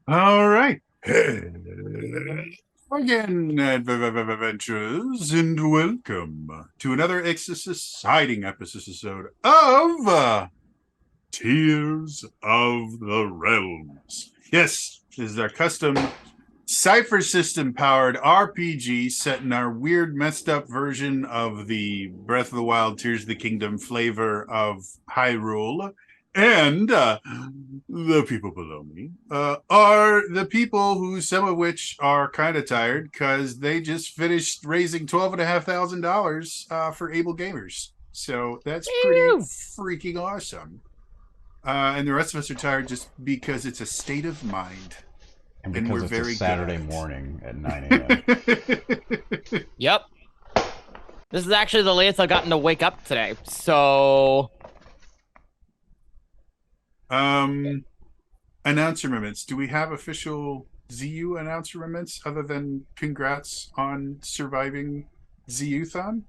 All right. Again, adventurers, and welcome to another exciting episode of Tears of the Realms. Yes, this is our custom Cypher System powered RPG set in our weird, messed up version of the Breath of the Wild, Tears of the Kingdom flavor of Hyrule. And the people below me are the people who, some of which are kind of tired because they just finished raising $12,500 for Able Gamers. So that's pretty Ew. freaking awesome. And the rest of us are tired just because it's a state of mind And and we're because it's a very good Saturday at morning at 9 a.m. it. Yep. This is actually the latest I've gotten to wake up today. So, um, announcements. Do we have official ZU announcements other than congrats on surviving ZU-thon?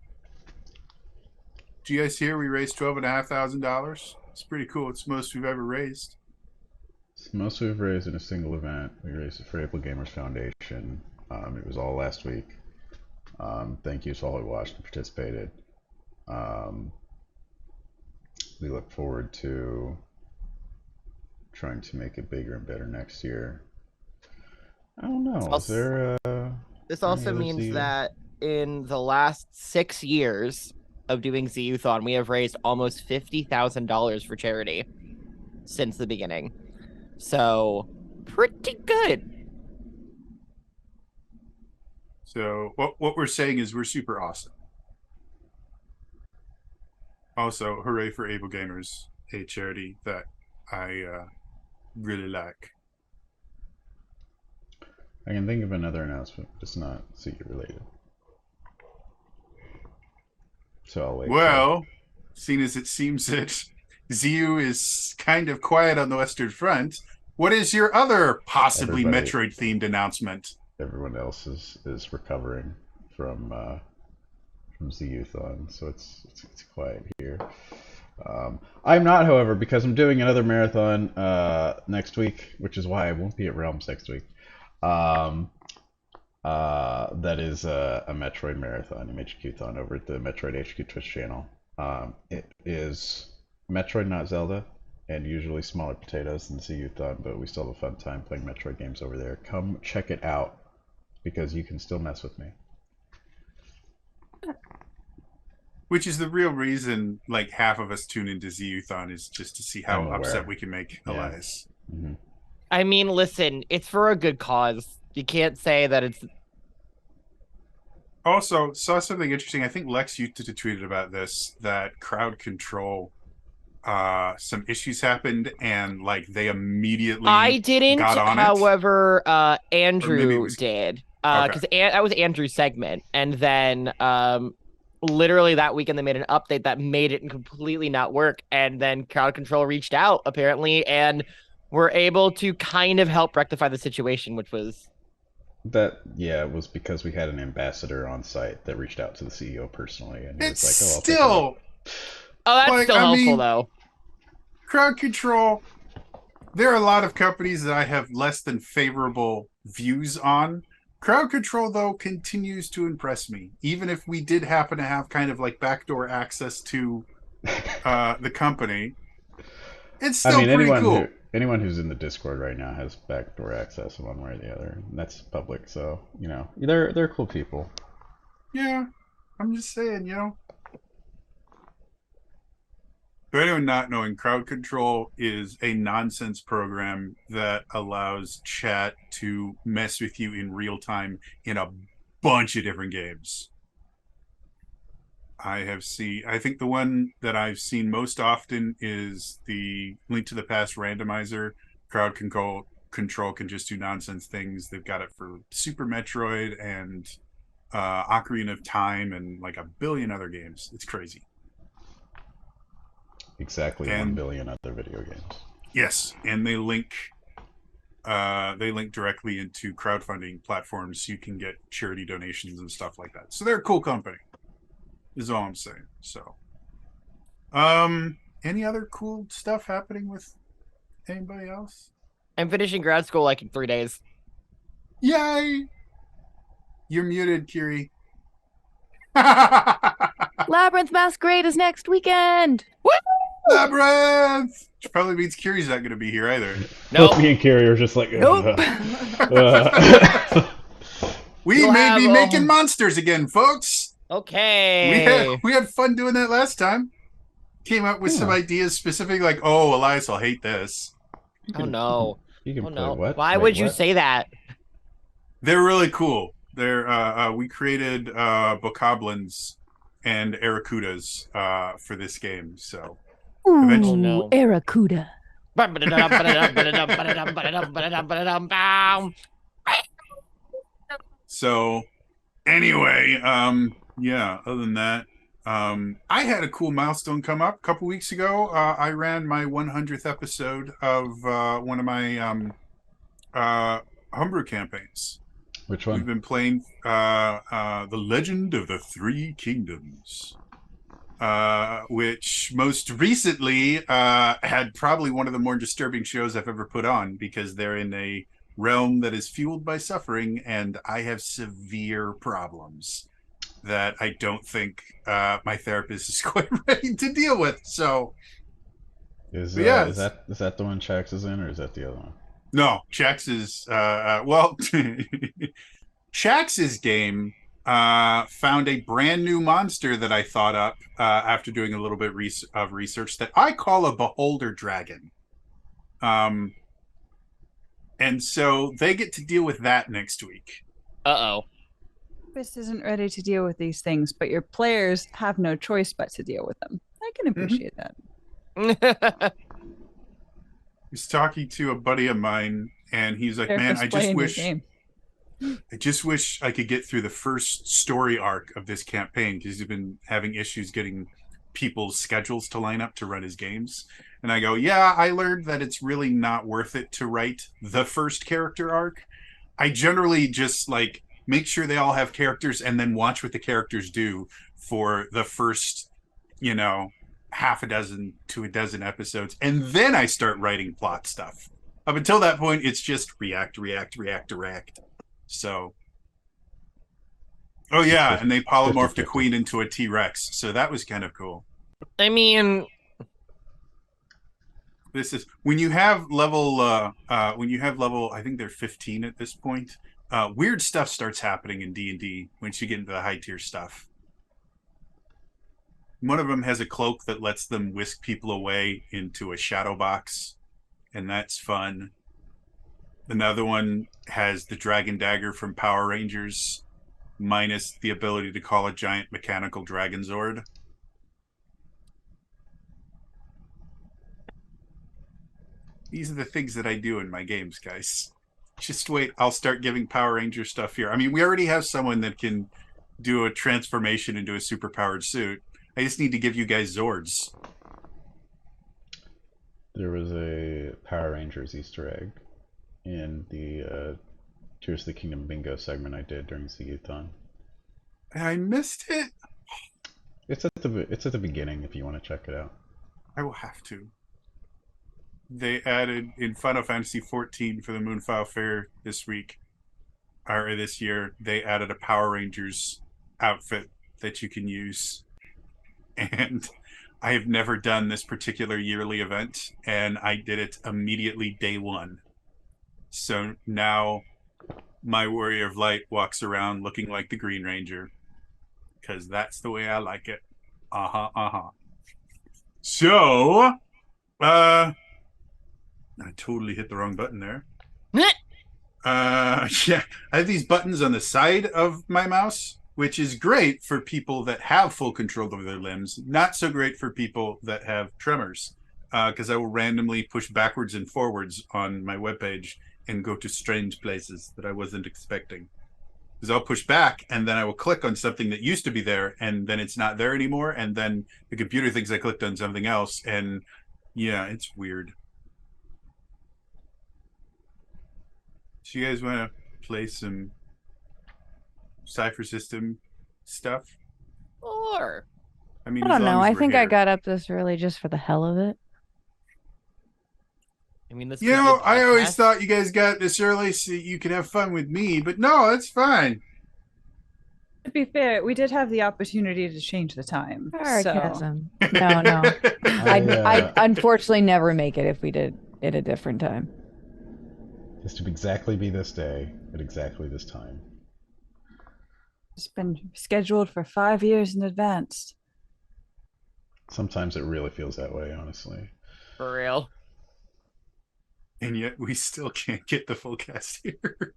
Do you guys hear we raised $12,500? It's pretty cool. It's the most we've ever raised. It's the most we've raised in a single event. We raised it for Able Gamers Foundation. It was all last week. Thank you to all who watched and participated. We look forward to trying to make it bigger and better next year. I don't know. Is there this any also other means ZU? that in the last 6 years of doing ZU-thon, we have raised almost $50,000 for charity since the beginning. So, pretty good. So what we're saying is we're super awesome. Also, hooray for Able Gamers, a charity that I really like. I can think of another announcement, just not ZU related. So I'll wait till Well, seeing as it seems that ZU is kind of quiet on the Western Front, what is your other possibly everybody, Metroid themed announcement? everyone else is recovering from ZU-thon, so it's quiet here. I'm not, however, because I'm doing another marathon next week, which is why I won't be at Realms next week. Um, that is a Metroid marathon, MHQ-thon, over at the Metroid HQ Twitch channel. It is Metroid, not Zelda, and usually smaller potatoes than ZU-thon, but we still have a fun time playing Metroid games over there. Come check it out, because you can still mess with me. Which is the real reason, like, half of us tune into ZU-thon is just to see how I'm upset aware. we can make Yeah. Elias. Mm-hmm. I mean, listen, it's for a good cause. You can't say that it's. Also, saw something interesting. I think Lex used to tweeted about this, that crowd control, some issues happened and like they I immediately didn't, got on it. however, Or maybe it Andrew was did. okay. Because that was Andrew's segment, and then literally that weekend they made an update that made it completely not work, and then crowd control reached out apparently, and were able to kind of help rectify the situation, which was Yeah, it was because we had an ambassador on site that reached out to the CEO personally, and he It's was like, "Oh, I'll take a look." still oh, that's like, still I helpful mean, though. crowd control. There are a lot of companies that I have less than favorable views on. Crowd control, though, continues to impress me. Even if we did happen to have kind of like backdoor access to the company, it's I still mean, pretty cool. anyone who's in the Discord right now has backdoor access in one way or the other. And that's public, so they're cool people. Yeah, I'm just saying, For anyone not knowing, crowd control is a nonsense program that allows chat to mess with you in real time in a bunch of different games. I think the one that I've seen most often is the Link to the Past randomizer. Crowd control can just do nonsense things. They've got it for Super Metroid and Ocarina of Time and like a billion other games. It's crazy. Exactly 1 And billion other video games. yes, and they link directly into crowdfunding platforms so you can get charity donations and stuff like that. So they're a cool company, is all I'm saying. So any other cool stuff happening with anybody else? I'm finishing grad school like in 3 days. Yay! You're muted, Kiri. Labyrinth Masquerade is next weekend. Labyrinth! Which probably means Kiri's not going to be here either. Nope. Both me and Carrie are just like, Nope. We You'll may be have, making monsters again, folks. Okay. We had fun doing that last time. Came up with some Yeah. ideas specific, like, oh, Elias will hate this. Oh no. You can Oh play no. what? Why Wait, would you what? say that? They're really cool. We created bokoblins and aracudas for this game. So Ooh, Eventually- Oh, no. Aracuda. so anyway, yeah, other than that, I had a cool milestone come up a couple weeks ago. I ran my 100th episode of one of my homebrew campaigns. Which We've one? been playing The Legend of the Three Kingdoms, which most recently had probably one of the more disturbing shows I've ever put on, because they're in a realm that is fueled by suffering, and I have severe problems that I don't think my therapist is quite ready to deal with. So, Is yeah, is that the one Chax is in, or is that the other one? no, Chax is well, Chax's game found a brand new monster that I thought up after doing a little bit of research that I call a beholder dragon. And so they get to deal with that next week. Uh-oh. Chris isn't ready to deal with these things, but your players have no choice but to deal with them. I can appreciate that. I was talking to a buddy of mine, and he's like, "Man, Therapist I just playing your wish game. I could get through the first story arc of this campaign, because he's been having issues getting people's schedules to line up to run his games." And I go, "Yeah, I learned that it's really not worth it to write the first character arc. I generally just like make sure they all have characters and then watch what the characters do for the first, half a dozen to a dozen episodes, and then I start writing plot stuff. Up until that point, it's just react. So, oh yeah, and they polymorphed a 50-50. queen into a T-Rex, so that was kind of cool. I mean, This is when you have level, I think they're 15 at this point. Weird stuff starts happening in D&D once you get into the high tier stuff. One of them has a cloak that lets them whisk people away into a shadow box, and that's fun. Another one has the dragon dagger from Power Rangers, minus the ability to call a giant mechanical dragon zord. These are the things that I do in my games, guys. Just wait, I'll start giving Power Ranger stuff here. I mean, we already have someone that can do a transformation into a superpowered suit. I just need to give you guys Zords. There was a Power Rangers Easter egg in the Tears of the Kingdom bingo segment I did during Seagathon. I missed it. It's at the beginning if you want to check it out. I will have to. They added in Final Fantasy XIV for the Moonfile Fair this year, they added a Power Rangers outfit that you can use. And I have never done this particular yearly event, and I did it immediately day one. So now my Warrior of Light walks around looking like the Green Ranger, because that's the way I like it. So, I totally hit the wrong button there. Yeah, I have these buttons on the side of my mouse, which is great for people that have full control over their limbs. Not so great for people that have tremors, because I will randomly push backwards and forwards on my webpage and go to strange places that I wasn't expecting. Because I'll push back and then I will click on something that used to be there, and then it's not there anymore, and then the computer thinks I clicked on something else, and yeah, it's weird. So you guys want to play some Cypher System stuff? or I mean, I as don't long know. as I we're think I here. got up this early just for the hell of it. I mean, this You could be know, a I always podcast. thought you guys got this early so you could have fun with me, but no, that's fine. To be fair, we did have the opportunity to change the time. So Sarcasm. No. I'd unfortunately never make it if we did it a different time. It's to exactly be this day at exactly this time. it's been scheduled for 5 years in advance. Sometimes it really feels that way, honestly. For real. And yet we still can't get the full cast here.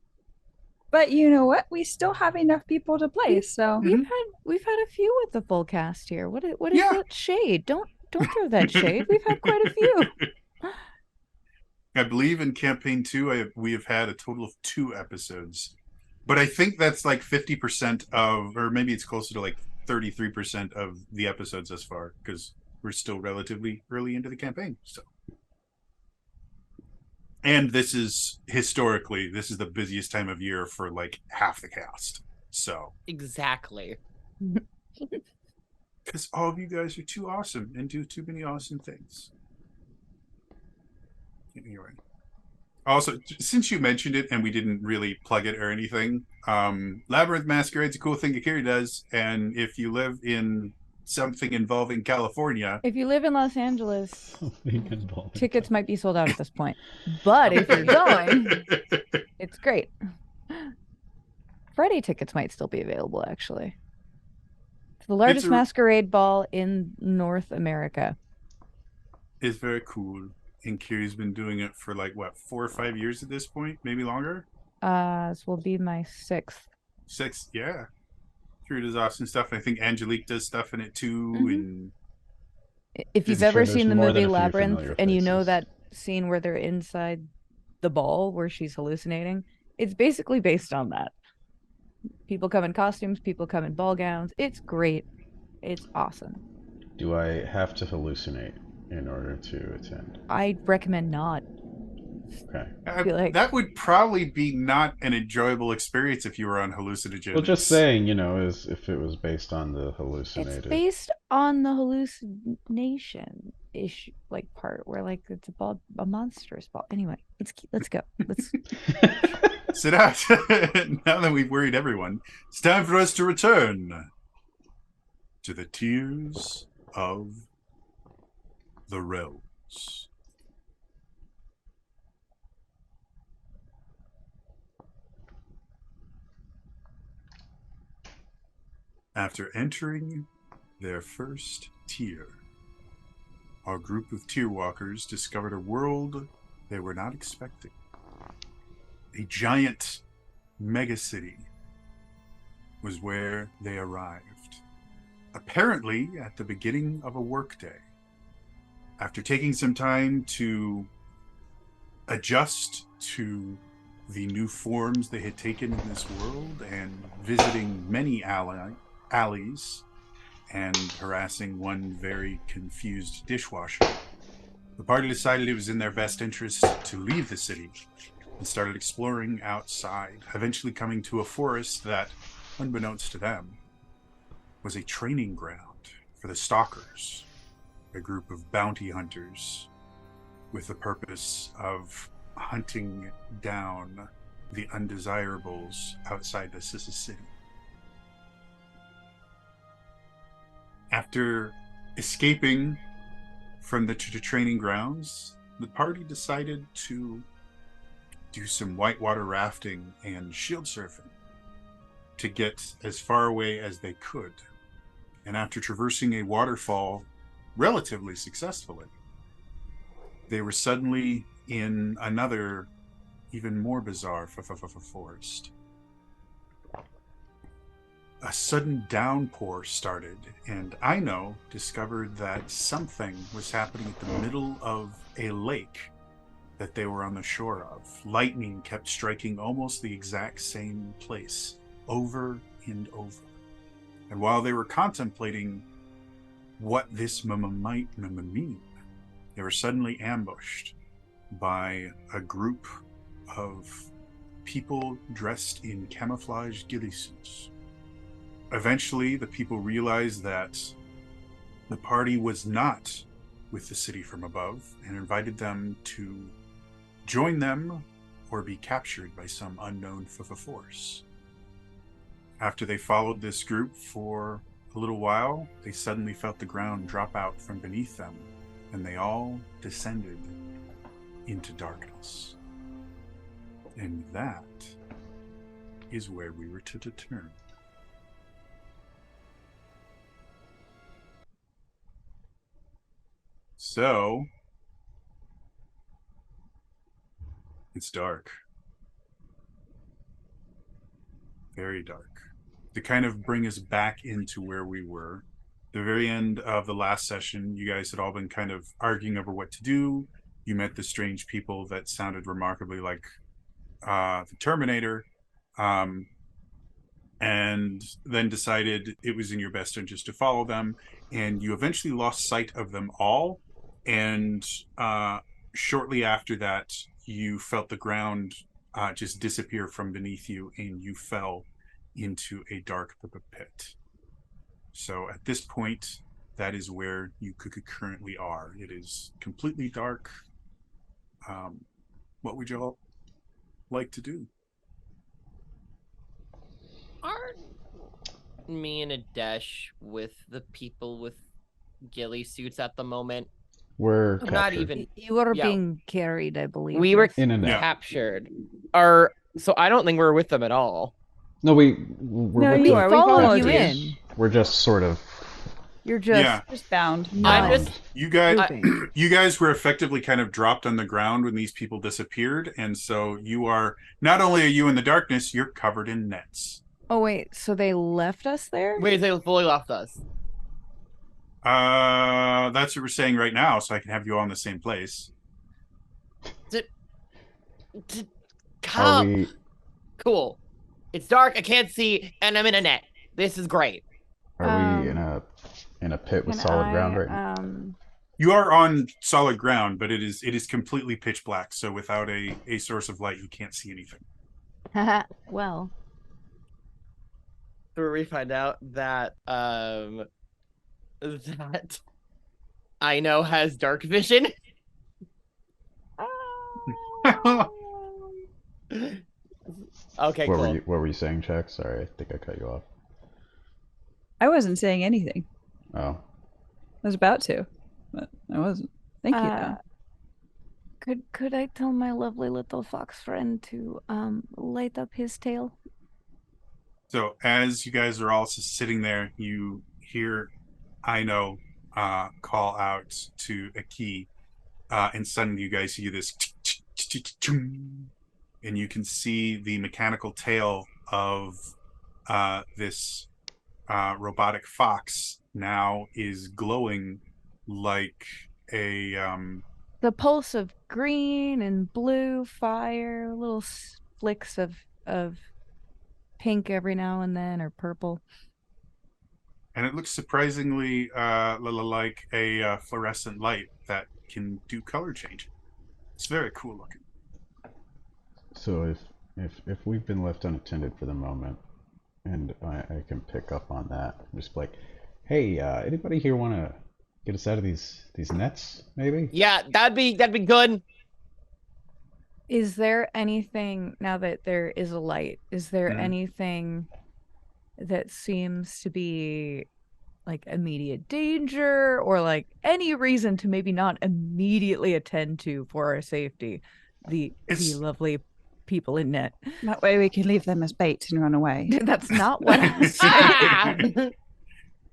But you know what? We still have enough people to play. So We've had a few with the full cast here. What is Yeah. that shade? Don't throw that shade. We've had quite a few. I believe in campaign 2, we have had a total of 2 episodes. But I think that's like 50% of, or maybe it's closer to like 33% of the episodes thus far, because we're still relatively early into the campaign. So, and this is historically, this is the busiest time of year for like half the cast. So, Exactly. because all of you guys are too awesome and do too many awesome things. Anyway. Also, since you mentioned it and we didn't really plug it or anything, Labyrinth Masquerade's a cool thing Akira does, and if you live in something involving California, If you live in Los Angeles, tickets might be sold out at this point. But if you're going, it's great. Friday tickets might still be available, actually. It's the largest masquerade ball in North America. It's very cool. And Kiri's been doing it for like, what, 4 or 5 years at this point? Maybe longer? This will be my 6th. 6, yeah. Kiri does awesome stuff. I think Angelique does stuff in it too. Mm-hmm. And if you've ever seen the movie Labyrinth faces. and you know that scene where they're inside the ball where she's hallucinating, it's basically based on that. People come in costumes, people come in ball gowns. It's great. It's awesome. Do I have to hallucinate in order to attend? I recommend not. Okay. That would probably be not an enjoyable experience if you were on hallucinogens. Well, just saying, is if it was based on the hallucinated. It's based on the hallucination issue, like part where like it's a monstrous ball. Anyway, let's go. Let's sit out. Now that we've worried everyone, it's time for us to return to the Tears of the Realms. After entering their first tier, our group of tier walkers discovered a world they were not expecting. A giant megacity was where they arrived, apparently at the beginning of a workday. After taking some time to adjust to the new forms they had taken in this world and visiting many alleys and harassing one very confused dishwasher, the party decided it was in their best interest to leave the city and started exploring outside, eventually coming to a forest that, unbeknownst to them, was a training ground for the Stalkers, a group of bounty hunters with the purpose of hunting down the undesirables outside the city. After escaping from the training grounds, the party decided to do some whitewater rafting and shield surfing to get as far away as they could. And after traversing a waterfall relatively successfully, they were suddenly in another, even more bizarre forest. A sudden downpour started, and Aino discovered that something was happening at the middle of a lake that they were on the shore of. Lightning kept striking almost the exact same place, over and over. And while they were contemplating what this might mean, they were suddenly ambushed by a group of people dressed in camouflage ghillie suits. Eventually, the people realized that the party was not with the city from above and invited them to join them or be captured by some unknown force. After they followed this group for a little while, they suddenly felt the ground drop out from beneath them, and they all descended into darkness. And that is where we were to return. So, it's dark. Very dark. To kind of bring us back into where we were, the very end of the last session, you guys had all been kind of arguing over what to do. You met the strange people that sounded remarkably like the Terminator, and then decided it was in your best interest to follow them. And you eventually lost sight of them all. And shortly after that, you felt the ground just disappear from beneath you, and you fell into a dark pit. So at this point, that is where you currently are. It is completely dark. What would y'all like to do? Aren't me and Adesh with the people with ghillie suits at the moment? We're I'm not captured. even. You were Yeah. being carried, I believe. We were In a net. captured. So I don't think we're with them at all. No, we're No, with you the- are. We followed followed you you. in. We're just sort of You're just Yeah. Just bound. I'm not just. You guys, moving. you guys were effectively kind of dropped on the ground when these people disappeared, and so you are not only are you in the darkness, you're covered in nets. Oh wait, so they left us there? Wait, they fully left us. That's what we're saying right now, so I can have you all in the same place. Are Come. we? Cool. It's dark. I can't see, and I'm in a net. This is great. Are we in a pit with Can solid ground I, right now? You are on solid ground, but it is completely pitch black. So without a source of light, you can't see anything. Well, Where we find out that that I know has dark vision. Okay, What cool. were you saying, Chuck? Sorry, I think I cut you off. I wasn't saying anything. Oh, I was about to, but I wasn't. Thank you, though. could I tell my lovely little fox friend to light up his tail? So as you guys are all sitting there, you hear Ino call out to a key, and suddenly you guys hear this, and you can see the mechanical tail of this robotic fox now is glowing like a The pulse of green and blue fire, little flicks of pink every now and then, or purple. and it looks surprisingly like a fluorescent light that can do color change. It's very cool looking. so if we've been left unattended for the moment, and I can pick up on that, just like, hey, anybody here want to get us out of these nets? Maybe. Yeah, that'd be good. Is there anything, now that there is a light, is there Mhm. anything that seems to be like immediate danger, or like any reason to maybe not immediately attend to for our safety the lovely people in net? That way we can leave them as bait and run away. That's not what I was saying.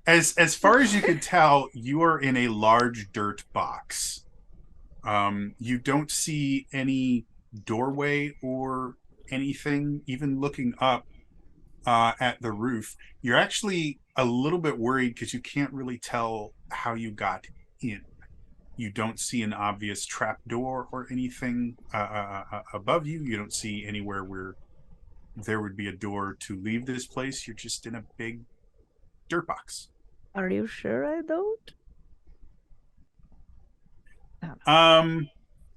As far as you can tell, you are in a large dirt box. You don't see any doorway or anything. Even looking up at the roof, you're actually a little bit worried because you can't really tell how you got in. You don't see an obvious trap door or anything above you. You don't see anywhere where there would be a door to leave this place. You're just in a big dirt box. Are you sure I don't?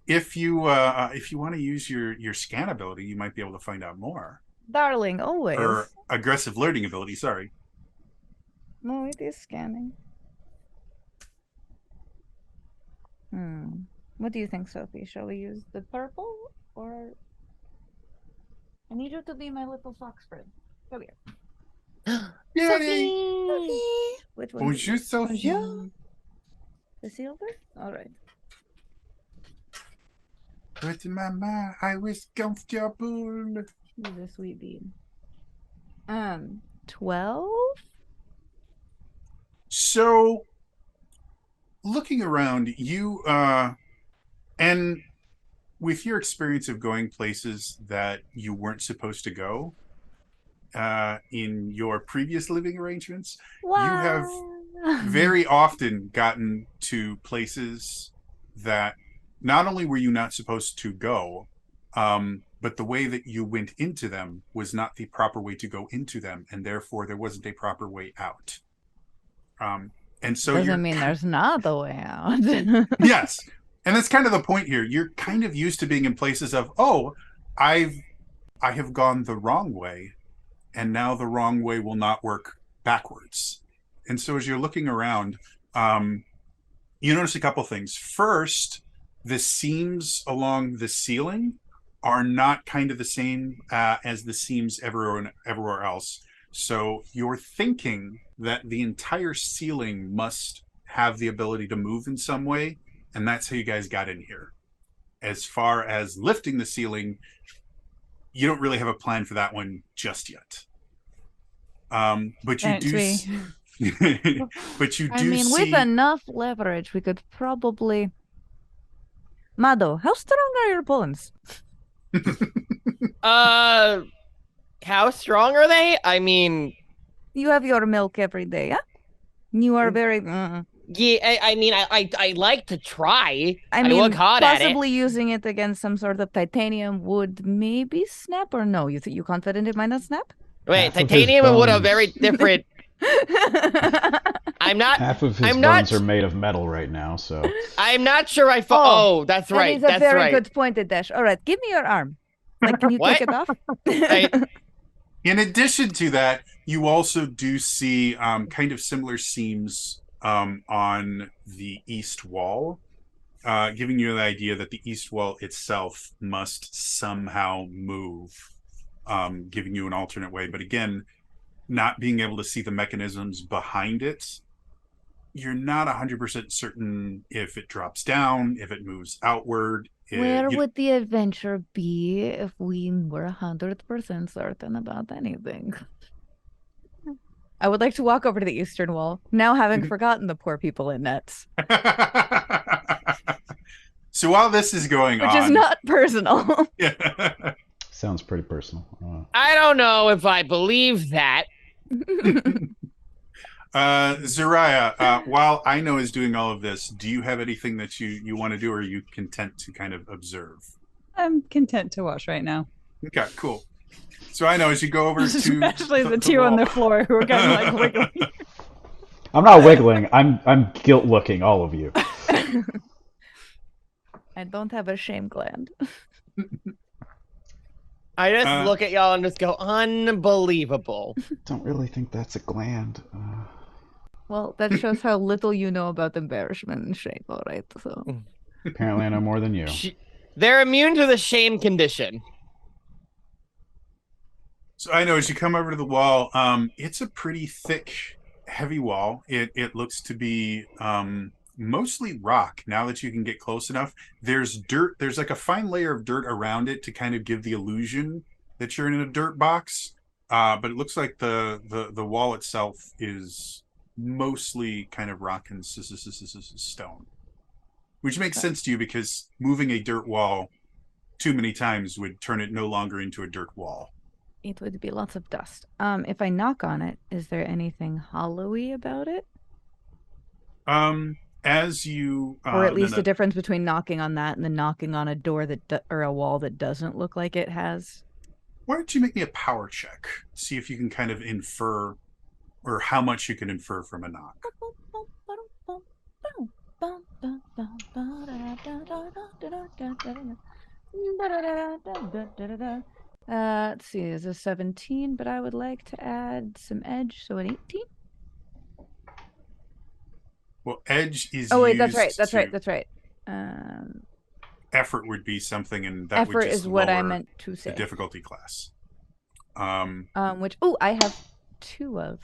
If you want to use your scan ability, you might be able to find out more. Darling, always. Or aggressive learning ability, sorry. No, it is scanning. What do you think, Sophie? Shall we use the purple or? I need you to be my little fox friend. Come here. Yay! Sophie! Which one? Bonjour, Sophie. Bonjour. The silver? All right. But mama, I was comfortable. He's a sweet bean. 12? So, looking around, you and with your experience of going places that you weren't supposed to go, in your previous living arrangements, Wow. you have very often gotten to places that not only were you not supposed to go, but the way that you went into them was not the proper way to go into them, and therefore there wasn't a proper way out. And so doesn't mean there's not a way out. yes, and that's kind of the point here. You're kind of used to being in places of, oh, I have gone the wrong way, and now the wrong way will not work backwards. And so as you're looking around, you notice a couple things. First, the seams along the ceiling are not kind of the same as the seams everywhere else. So you're thinking that the entire ceiling must have the ability to move in some way, and that's how you guys got in here. As far as lifting the ceiling, you don't really have a plan for that one just yet. But you do. But you do. I mean, see... with enough leverage, we could probably. Mado, how strong are your bones? How strong are they? I mean, You have your milk every day, yeah? You are very. yeah. I mean, I like to try. I mean, work hard at it. possibly using it against some sort of titanium would maybe snap, or no? You confident it might not snap? Wait, Half of his titanium would have bones- very different. I'm not. Half of his I'm bones not- are made of metal right now, so I'm not sure I. Oh, That's That right. is a That's very right. good point, Dash. All right, give me your arm. Like, can you What? take it off? I- In addition to that, you also do see kind of similar seams on the east wall, giving you the idea that the east wall itself must somehow move, giving you an alternate way. But again, not being able to see the mechanisms behind it, you're not 100% certain if it drops down, if it moves outward. Where would the adventure be if we were 100% certain about anything? I would like to walk over to the eastern wall, now having forgotten the poor people in nets. So while this is going Which on, is not personal. sounds pretty personal. I don't know if I believe that. Zariah, while I know is doing all of this, do you have anything that you want to do, or are you content to kind of observe? I'm content to watch right now. Okay, cool. So I know as you go over to Especially the two on wall- the floor who are kind of like wiggling. I'm not wiggling. I'm guilt looking all of you. I don't have a shame gland. I just look at y'all and just go, unbelievable. Don't really think that's a gland. Well, that shows how little you know about embarrassment and shame, all right? So Apparently, I know more than you. They're immune to the shame condition. So I know as you come over to the wall, it's a pretty thick, heavy wall. It looks to be mostly rock. Now that you can get close enough, there's dirt. There's like a fine layer of dirt around it to kind of give the illusion that you're in a dirt box. But it looks like the wall itself is mostly kind of rock and stone, which makes sense to you because moving a dirt wall too many times would turn it no longer into a dirt wall. it would be lots of dust. If I knock on it, is there anything hollowy about it? As you Or at least the difference between knocking on that and then knocking on a door that or a wall that doesn't look like it has. why don't you make me a power check? See if you can kind of infer, or how much you can infer from a knock. Let's see, it's a 17, but I would like to add some edge, so an 18. Well, edge is. Oh wait, that's used right. That's to- right. That's right. Effort would be something, and that would Effort just is what I lower meant to the say. difficulty class. Which I have 2 of.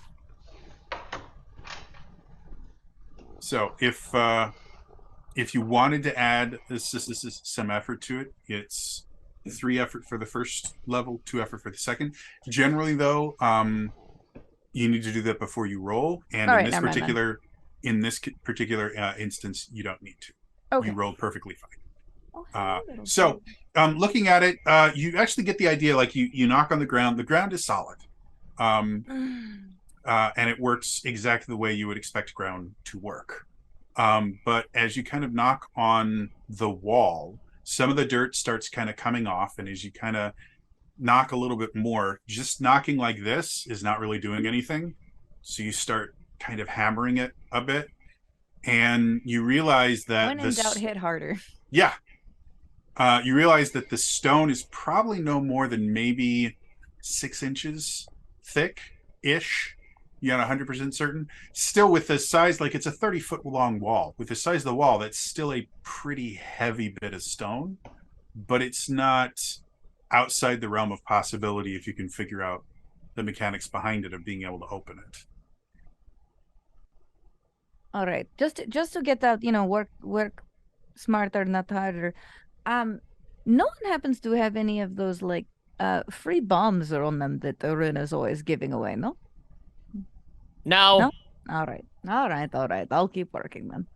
So if you wanted to add this is some effort to it, it's 3 effort for the first level, 2 effort for the second. Generally, though, you need to do that before you roll, and All in right, this never mind then. particular instance, you don't need to. Okay. You rolled perfectly fine. Oh, hello, little So, bird. looking at it, you actually get the idea. Like you knock on the ground. The ground is solid, and it works exactly the way you would expect ground to work. But as you kind of knock on the wall, some of the dirt starts kind of coming off, and as you kind of knock a little bit more, just knocking like this is not really doing anything. So you start kind of hammering it a bit, and you realize that When in doubt, hit harder. Yeah. You realize that the stone is probably no more than maybe 6 inches thick-ish. You're not 100% certain. Still, with the size, like it's a 30-foot long wall. With the size of the wall, that's still a pretty heavy bit of stone, but it's not outside the realm of possibility if you can figure out the mechanics behind it of being able to open it. All right, just to get that, work smarter, not harder. No one happens to have any of those like free bombs on them that Arun is always giving away, no? No. All right. I'll keep working then.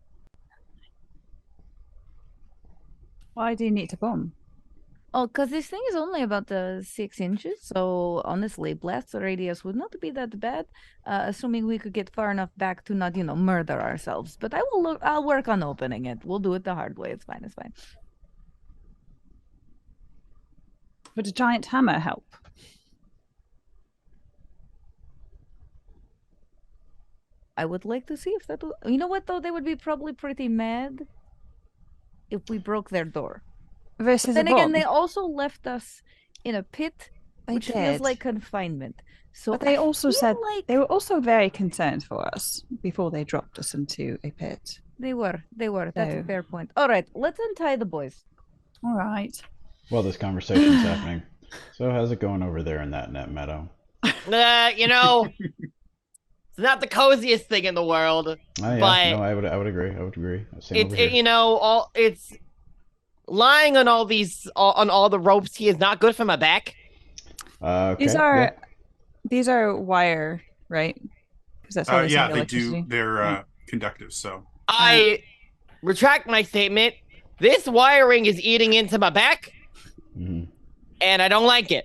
Why do you need a bomb? Oh, because this thing is only about 6 inches, so honestly, blast radius would not be that bad, assuming we could get far enough back to not, murder ourselves. But I'll work on opening it. We'll do it the hard way. It's fine. Would a giant hammer help? I would like to see if that will... You know what, though? They would be probably pretty mad if we broke their door. Versus Then a again, bomb. they also left us in a pit, which feels like confinement. So But they also said like... they were also very concerned for us before they dropped us into a pit. They were. That's a fair point. All right, let's untie the boys. All right. Well, this conversation's happening. So how's it going over there in that net meadow? It's not the coziest thing in the world. Oh, yeah. But no, I would agree. Same over it's here. it's lying on all the ropes here is not good for my back. Okay. These are wire, right? Because that's how they Yeah, send they electricity. do. They're conductive, so. I retract my statement. This wiring is eating into my back, Mhm. and I don't like it.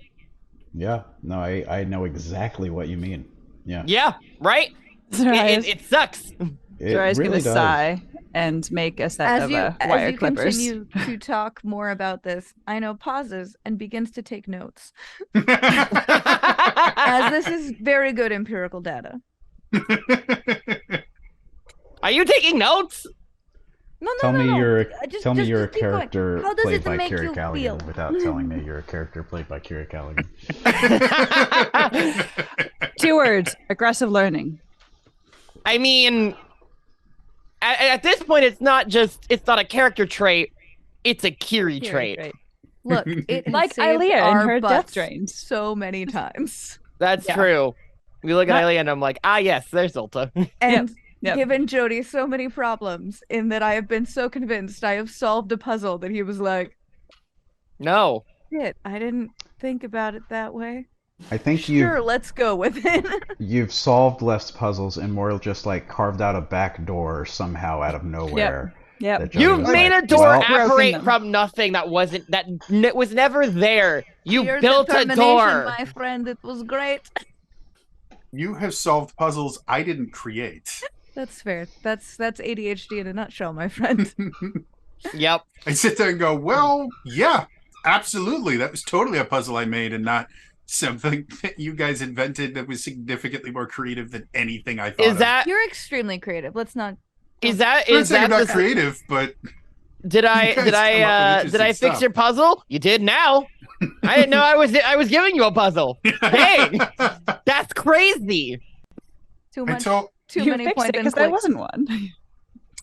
Yeah. No, I know exactly what you mean. Yeah. Yeah, right? It sucks. It Jorai's really gonna does. sigh and make a set of wire as you clippers. continue to talk more about this, Aino pauses and begins to take notes, as this is very good empirical data. Are you taking notes? No. Tell me you're a Just keep going. character How does played it by make Kira you Callaghan feel? without telling me you're a character played by Kira Callaghan. 2 words: aggressive learning. I mean, at this point, it's not a character trait. It's a Kiri trait. Look, it has Like saved Ilea in our her butts death drains. so many times. That's Yeah. true. We look at Not- Ilea and I'm like, yes, there's Ulta. And Yep. given Jody so many problems in that I have been so convinced I have solved a puzzle that he was like, No. shit, I didn't think about it that way. I think Sure, let's go with it. you've solved less puzzles and more just like carved out a back door somehow out of nowhere. Yep. that Jody You've was made like, a door well, operate them. from nothing that was never there. You Your built a determination, door. my friend. It was great. You have solved puzzles I didn't create. That's fair. That's ADHD in a nutshell, my friend. Yep. I sit there and go, well, yeah, absolutely. That was totally a puzzle I made and not something that you guys invented that was significantly more creative than anything I thought Is that You're extremely creative. Let's not. is that I'm not is saying that I'm not the- creative, but Did I guys did come up with I interesting did I fix stuff. your puzzle? You did now. I didn't know I was giving you a puzzle. Dang. That's crazy. Too much. Until Too You many fixed point it and because there clicks. wasn't one.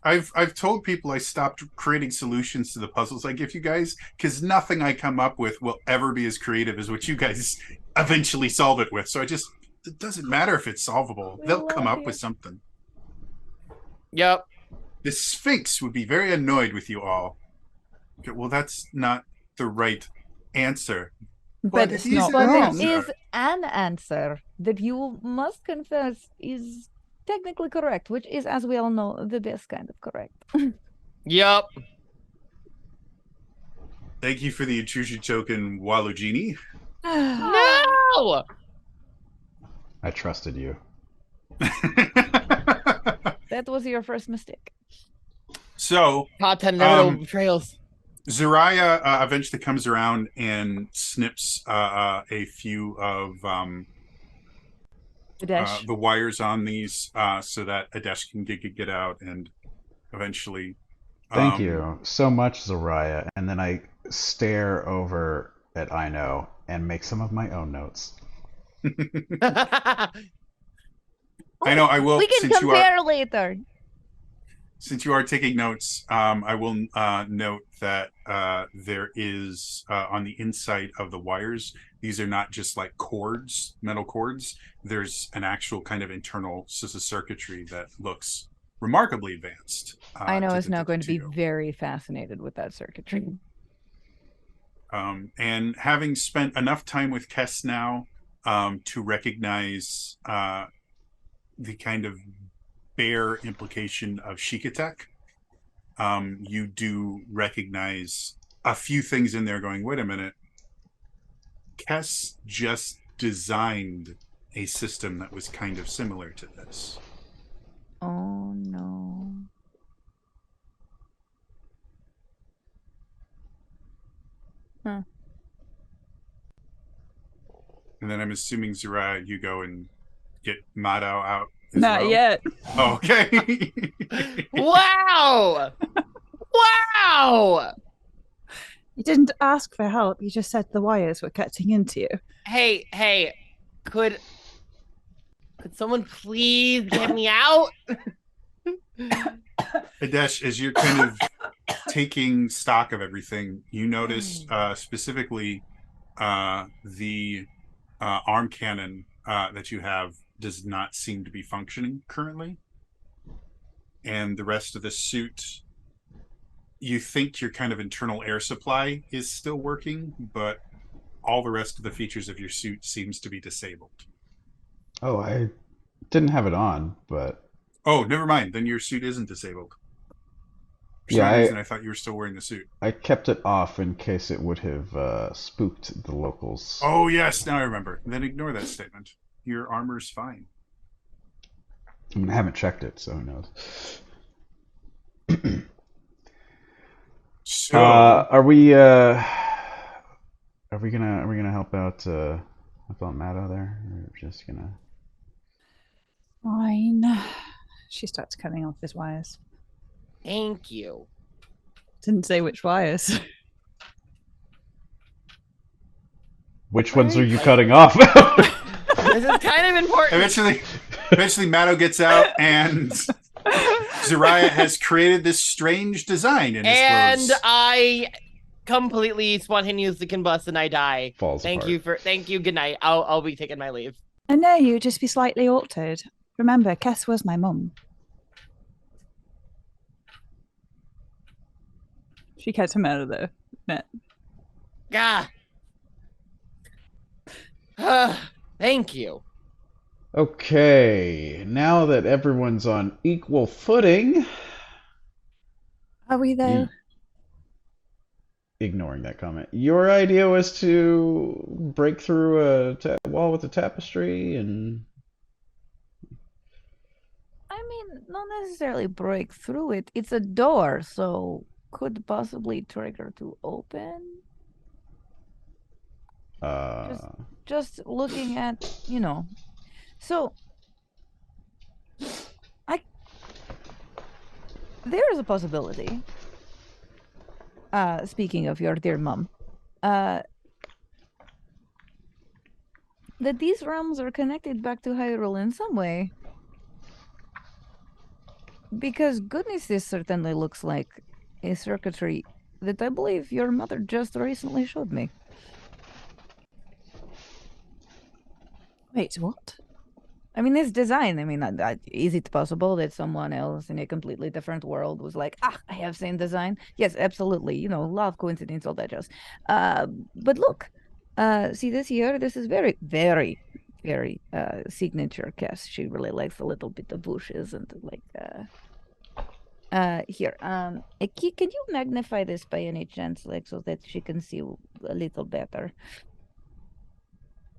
I've told people I stopped creating solutions to the puzzles I give you guys because nothing I come up with will ever be as creative as what you guys eventually solve it with. So it doesn't matter if it's solvable. We They'll come love up you. with something. Yep. The Sphinx would be very annoyed with you all. Okay, well, that's not the right answer. But it's it is not an But wrong. it answer. is an answer that you must confess is technically correct, which is, as we all know, the best kind of correct. Yep. Thank you for the intrusion token, Walugini. No. I trusted you. That was your first mistake. So, Content inevitable betrayals. Zariah eventually comes around and snips a few of Adesh. the wires on these so that Adesh can get out and eventually. Thank you so much, Zariah. And then I stare over at Ino and make some of my own notes. I know I will. We can since compare later. Since you are taking notes, I will note that there is on the inside of the wires. These are not just like cords, metal cords. There's an actual kind of internal circuitry that looks remarkably advanced. Ino is now going to be very fascinated with that circuitry. And having spent enough time with Kess now to recognize the kind of bare implication of Shikatek, you do recognize a few things in there going, wait a minute, Kess just designed a system that was kind of similar to this. Oh no. Huh. And then I'm assuming, Zariah, you go and get Madao out as Not well? yet. Oh, okay. Wow. Wow. You didn't ask for help. You just said the wires were cutting into you. Hey, could someone please get me out? Adesh, as you're kind of taking stock of everything, you notice specifically the arm cannon that you have does not seem to be functioning currently. And the rest of the suit, you think your kind of internal air supply is still working, but all the rest of the features of your suit seems to be disabled. Oh, I didn't have it on, but Oh, never mind. Then your suit isn't disabled. For yeah, some reason, I thought you were still wearing the suit. I kept it off in case it would have spooked the locals. Oh, yes. Now I remember. Then ignore that statement. Your armor's fine. I mean, I haven't checked it, so who knows. So, Are we gonna help out Maddo there? Or just gonna Fine. She starts cutting off his wires. Thank you. Didn't say which wires. Which ones are you cutting off? This is kind of important. eventually Maddo gets out and Zariah has created this strange design in his And clothes. I completely spontaneously combust and I die. Falls Thank apart. you. Good night. I'll be taking my leave. I know you just be slightly altered. Remember, Kess was my mum. She kept him out of the net. Ah. Thank you. Okay, now that everyone's on equal footing, Are we though? ignoring that comment, your idea was to break through a wall with a tapestry and. I mean, not necessarily break through it. It's a door, so could possibly trigger to open. Just looking at, So there's a possibility. Speaking of your dear mum, that these realms are connected back to Hyrule in some way. Because goodness, this certainly looks like a circuitry that I believe your mother just recently showed me. Wait, what? I mean, this design, I mean, is it possible that someone else in a completely different world was like, I have same design? Yes, absolutely. You know, love coincidence, all that jazz. But look, see this here? This is very, very, very signature Cass. She really likes a little bit of bushes and like, here, can you magnify this by any chance, like, so that she can see a little better?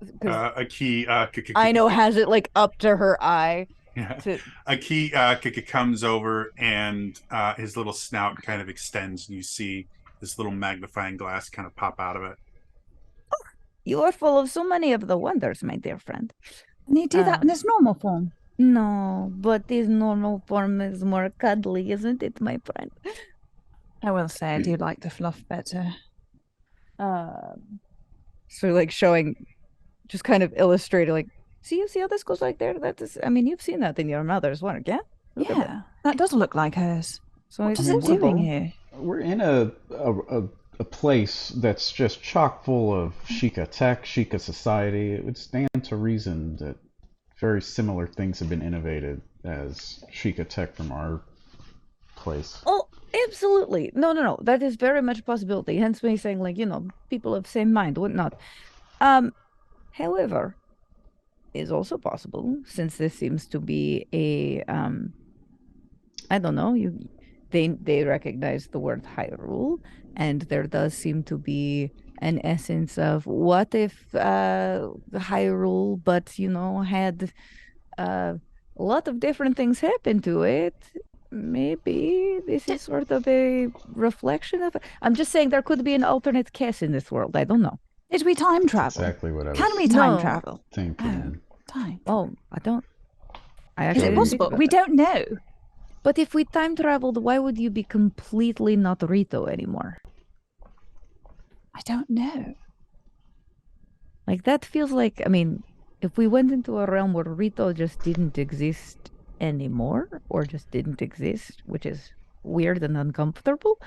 Because A key I know has it like up to her eye. yeah. To A key comes over and his little snout kind of extends and you see this little magnifying glass kind of pop out of it. you are full of so many of the wonders, my dear friend. And you do that in its normal form. No, but this normal form is more cuddly, isn't it, my friend? I will say I do like the fluff better. So like showing, just kind of illustrating, like, see how this goes like there? That is, I mean, you've seen that in your mother's work, yeah? Look at Yeah, that does look like hers. So What it's is it doing sensible. here? We're in a place that's just chock full of Sheikah tech, Sheikah society. It would stand to reason that very similar things have been innovated as Sheikah tech from our place. Oh, absolutely. No. That is very much a possibility. Hence me saying, like, you know, people of same mind, whatnot. However, is also possible, since this seems to be a I don't know, they recognize the word Hyrule, and there does seem to be an essence of what if Hyrule, but you know, had a lot of different things happen to it. Maybe this is sort of a reflection of it. I'm just saying there could be an alternate Cass in this world. I don't know. Did we time travel? Exactly what I was Can we time No. travel? thinking. Time. Oh, I don't. I Is actually it didn't think possible? about We that. don't know. But if we time traveled, why would you be completely not Rito anymore? I don't know. Like that feels like, I mean, if we went into a realm where Rito just didn't exist anymore, or just didn't exist, which is weird and uncomfortable,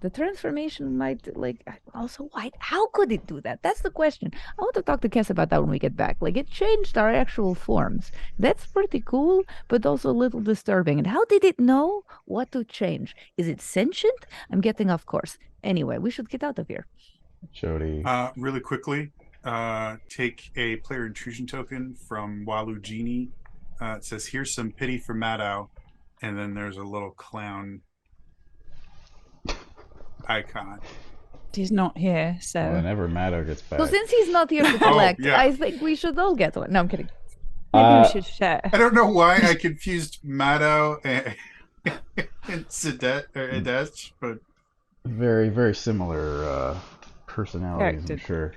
the transformation might like also why how could it do that? That's the question. I want to talk to Cass about that when we get back. Like it changed our actual forms. That's pretty cool, but also a little disturbing. And how did it know what to change? Is it sentient? I'm getting off course. Anyway, we should get out of here. Jody. Really quickly, take a player intrusion token from Walu Genie. It says, "Here's some pity for Maddow," and then there's a little clown icon. He's not here, so Whenever Maddo gets back. So since he's not here to collect, yeah. I think we should all get one. No, I'm kidding. maybe we should share. I don't know why I confused Maddow and Sidet or Adesh, but very, very similar personalities, I'm Character. sure.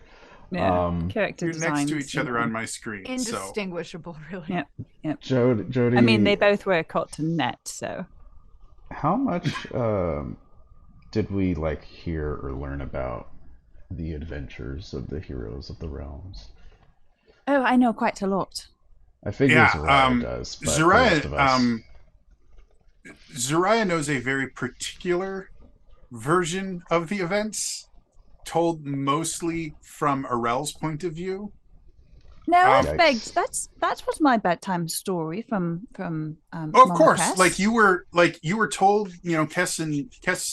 Yeah, character you're next to designs, each other you know. on my screen. So Indistinguishable, really. Yeah. Jody. I mean, they both were caught to net, so How much did we like hear or learn about the adventures of the heroes of the realms? oh, I know quite a lot. I figure Yeah, Zariah does, but the rest of us. Zariah knows a very particular version of the events, told mostly from Arel's point of view. No, I've Yikes. begged. That was my bedtime story from. Oh, of Mama course, Cass. like you were told. You know, Kess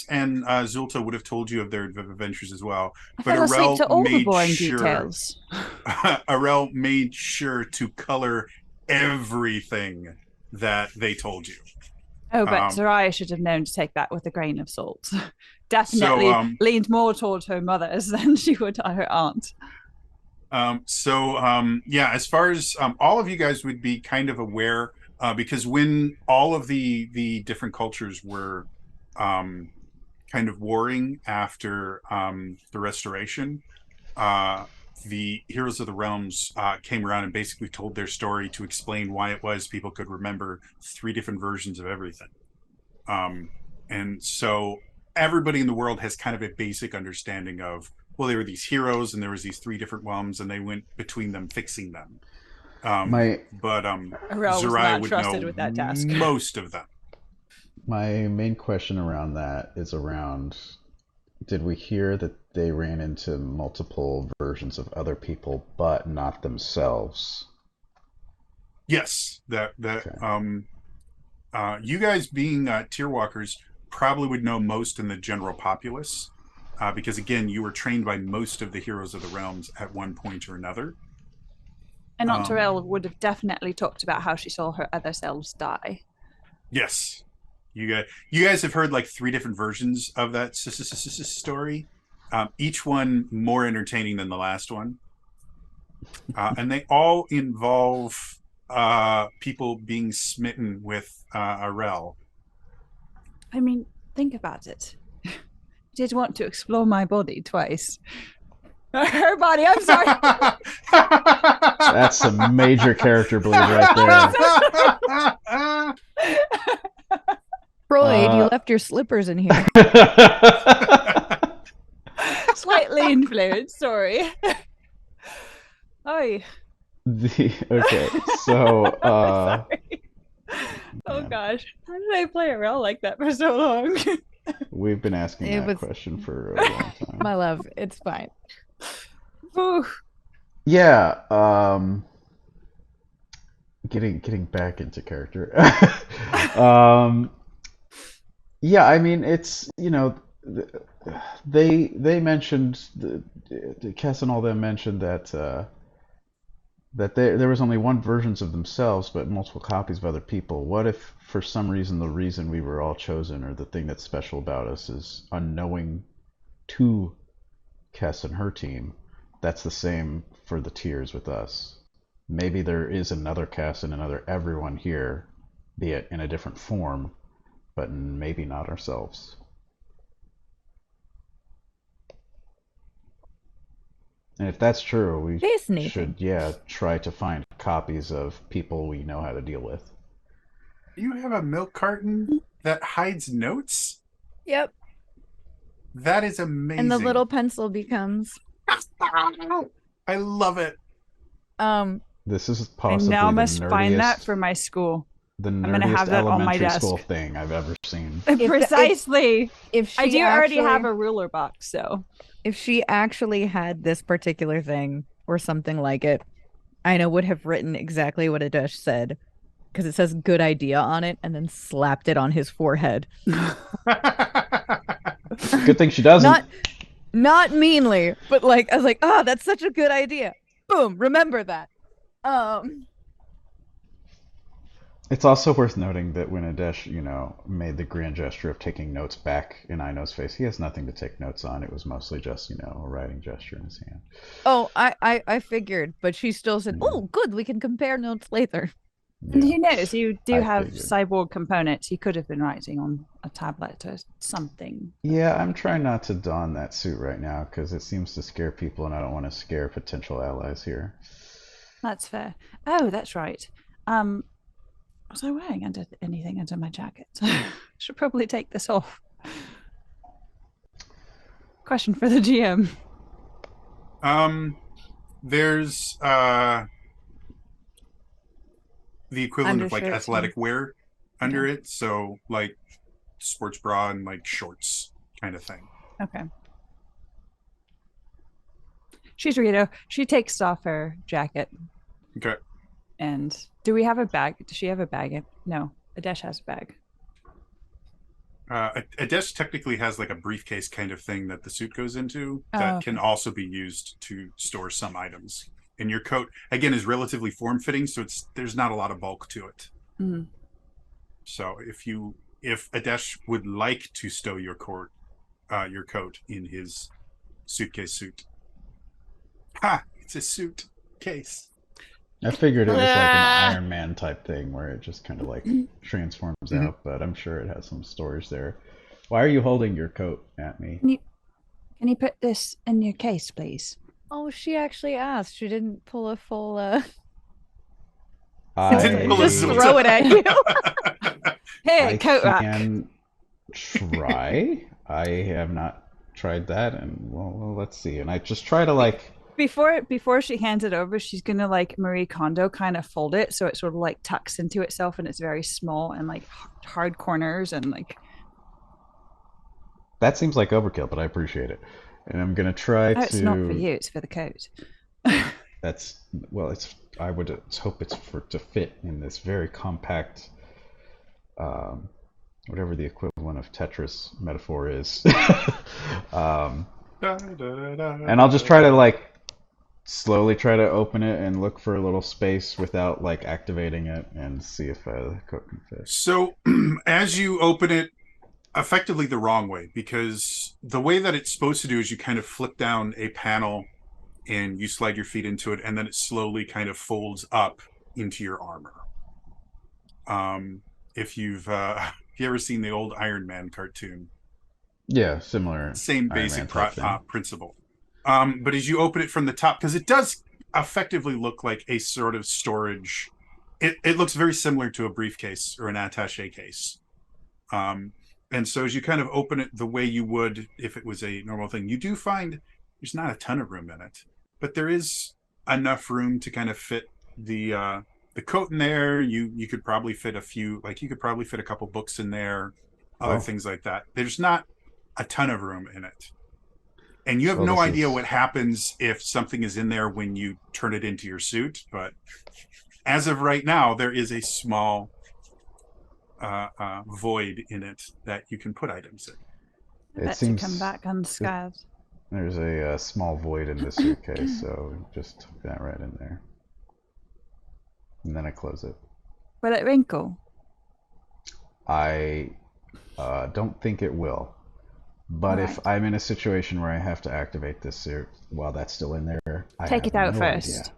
and Zulta would have told you of their adventures as well. I But fell asleep to all the made boring sure. details. Arel made sure to color everything that they told you. Oh, but Um, Zariah should have known to take that with a grain of salt. Definitely leaned more toward her mother's than she would her aunt. Yeah, as far as all of you guys would be kind of aware, because when all of the different cultures were kind of warring after the restoration, the Heroes of the Realms came around and basically told their story to explain why it was people could remember 3 different versions of everything. And so everybody in the world has kind of a basic understanding of, well, there were these heroes and there was these 3 different realms and they went between them fixing them. My but Arel was Zerai not would trusted know with that task. most of them. my main question around that is around, did we hear that they ran into multiple versions of other people but not themselves? Yes, Okay. you guys being tier walkers probably would know most in the general populace, because again, you were trained by most of the heroes of the realms at one point or another. And Um, Terrell would have definitely talked about how she saw her other selves die. Yes, you guys have heard like 3 different versions of that story. Each one more entertaining than the last one, and they all involve people being smitten with Arel. I mean, think about it. Did want to explore my body twice. Her body, I'm sorry. That's a major character bleed right there. Freud, you left your slippers in here. Slightly influenced, sorry. Oh, Okay, so sorry. Oh man, gosh. How did I play around like that for so long? we've been asking It that was- question for a long time. My love, it's fine. Ooh. Yeah, getting back into character. um, yeah, I mean, it's, they mentioned Cass and all them mentioned that there was only one versions of themselves, but multiple copies of other people. What if, for some reason, the reason we were all chosen, or the thing that's special about us, is unknowing to Cass and her team? That's the same for the tiers with us. Maybe there is another Cass and another everyone here, be it in a different form, but maybe not ourselves. And if that's true, we Fascinating. should, try to find copies of people we know how to deal with. You have a milk carton that hides notes? Yep. That is amazing. And the little pencil becomes I love it. This is I possibly now the must find that nerdiest, for my school. the gonna have nerdiest that on my elementary desk. school thing I've ever seen. Precisely. if she I do already actually- have a ruler box, so if she actually had this particular thing or something like it, Ina would have written exactly what Adesh said, because it says "good idea" on it, and then slapped it on his forehead. Good thing she doesn't. Not meanly, but like I was like, "Oh, that's such a good idea." Boom, remember that. It's also worth noting that when Adesh, made the grand gesture of taking notes back in Aino's face, he has nothing to take notes on. It was mostly just, a writing gesture in his hand. Oh, I figured, but she still said, "Oh, good, we can compare notes later." and Yeah. who knows? You do I have figured. cyborg components. He could have been writing on a tablet or something. Yeah, I'm trying not to don that suit right now because it seems to scare people, and I don't want to scare potential allies here. That's fair. Oh, that's right. Was I wearing anything under my jacket? Should probably take this off. Question for the GM. There's the equivalent of like Undershirts athletic wear under it, so like sports bra and like shorts kind of thing. Okay. She's Rito. She takes off her jacket. Okay. And do we have a bag? Does she have a bag? No. Adesh has a bag. A desk technically has like a briefcase kind of thing that the suit goes into Oh, that okay. can also be used to store some items. And your coat, again, is relatively form-fitting, so there's not a lot of bulk to it. Mm. So if Adesh would like to stow your coat in his suitcase suit. Ha! It's a suit case. I figured it was like an Iron Man type thing where it just kind of like transforms out, but I'm sure it has some storage there. Why are you holding your coat at me? Can you put this in your case, please? Oh, she actually asked. She didn't pull a full Didn't pull a just Zelda. throw it at you. Hey, I coat rack. can try. I have not tried that, and well, let's see. And I just try to like Before she hands it over, she's gonna like Marie Kondo kind of fold it so it sort of like tucks into itself and it's very small and like hard corners and like. That seems like overkill, but I appreciate it. And I'm gonna try Oh, to. it's not for you; it's for the coat. That's well. It's. I would hope it's for to fit in this very compact, whatever the equivalent of Tetris metaphor is. And I'll just try to like slowly try to open it and look for a little space without like activating it and see if the coat can fit. So as you open it, effectively the wrong way, because the way that it's supposed to do is you kind of flip down a panel and you slide your feet into it, and then it slowly kind of folds up into your armor. If you've if you ever seen the old Iron Man cartoon, Yeah, similar. same Iron basic Man type thing. principle. But as you open it from the top, because it does effectively look like a sort of storage, it looks very similar to a briefcase or an attaché case. And so as you kind of open it the way you would if it was a normal thing, you do find there's not a ton of room in it, but there is enough room to kind of fit the coat in there. You could probably fit a few, like you could probably fit a couple books in there, other things like that. There's not a ton of room in it. And you have no idea what happens if something is in there when you turn it into your suit, but as of right now, there is a small void in it that you can put items in. It seems to come back unscathed. There's a small void in this suitcase, so just tuck that right in there. And then I close it. Will it wrinkle? I don't think it will. But Right. if I'm in a situation where I have to activate this suit while that's still in there, I Take have it out no first. idea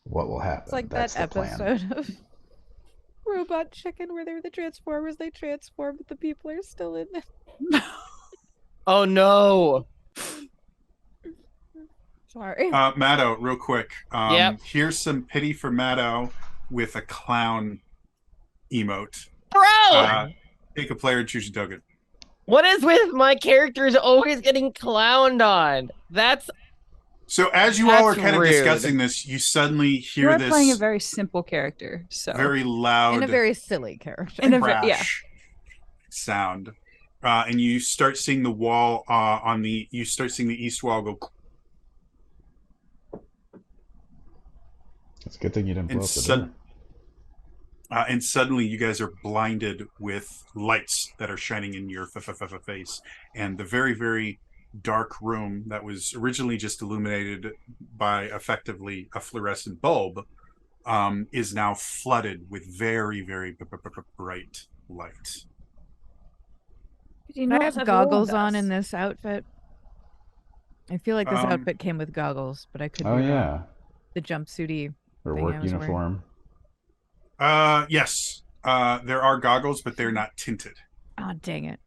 what will happen. It's like That's that the plan. episode of Robot Chicken where they're the Transformers. They transform, but the people are still in there. Oh no. Sorry. Maddo, real quick. Yep. Here's some pity for Maddo with a clown emote. Bro! Take a player and choose a token. What is with my characters always getting clowned on? That's So as you all are That's kind of rude. discussing this, you suddenly hear You're this playing a very simple character, so very loud, In a very silly character. In a crash sound, and you start seeing the wall you start seeing the east wall go, It's a good thing you didn't blow and up the door. and suddenly you guys are blinded with lights that are shining in your face, and the very, very dark room that was originally just illuminated by effectively a fluorescent bulb is now flooded with very, very bright light. Did you I not have have goggles warned on us? in this outfit. I feel like this Um, outfit came with goggles, but I could be Oh wrong. yeah, The jumpsuity. or thing I work was wearing. uniform. Yes, there are goggles, but they're not tinted. Oh, dang it.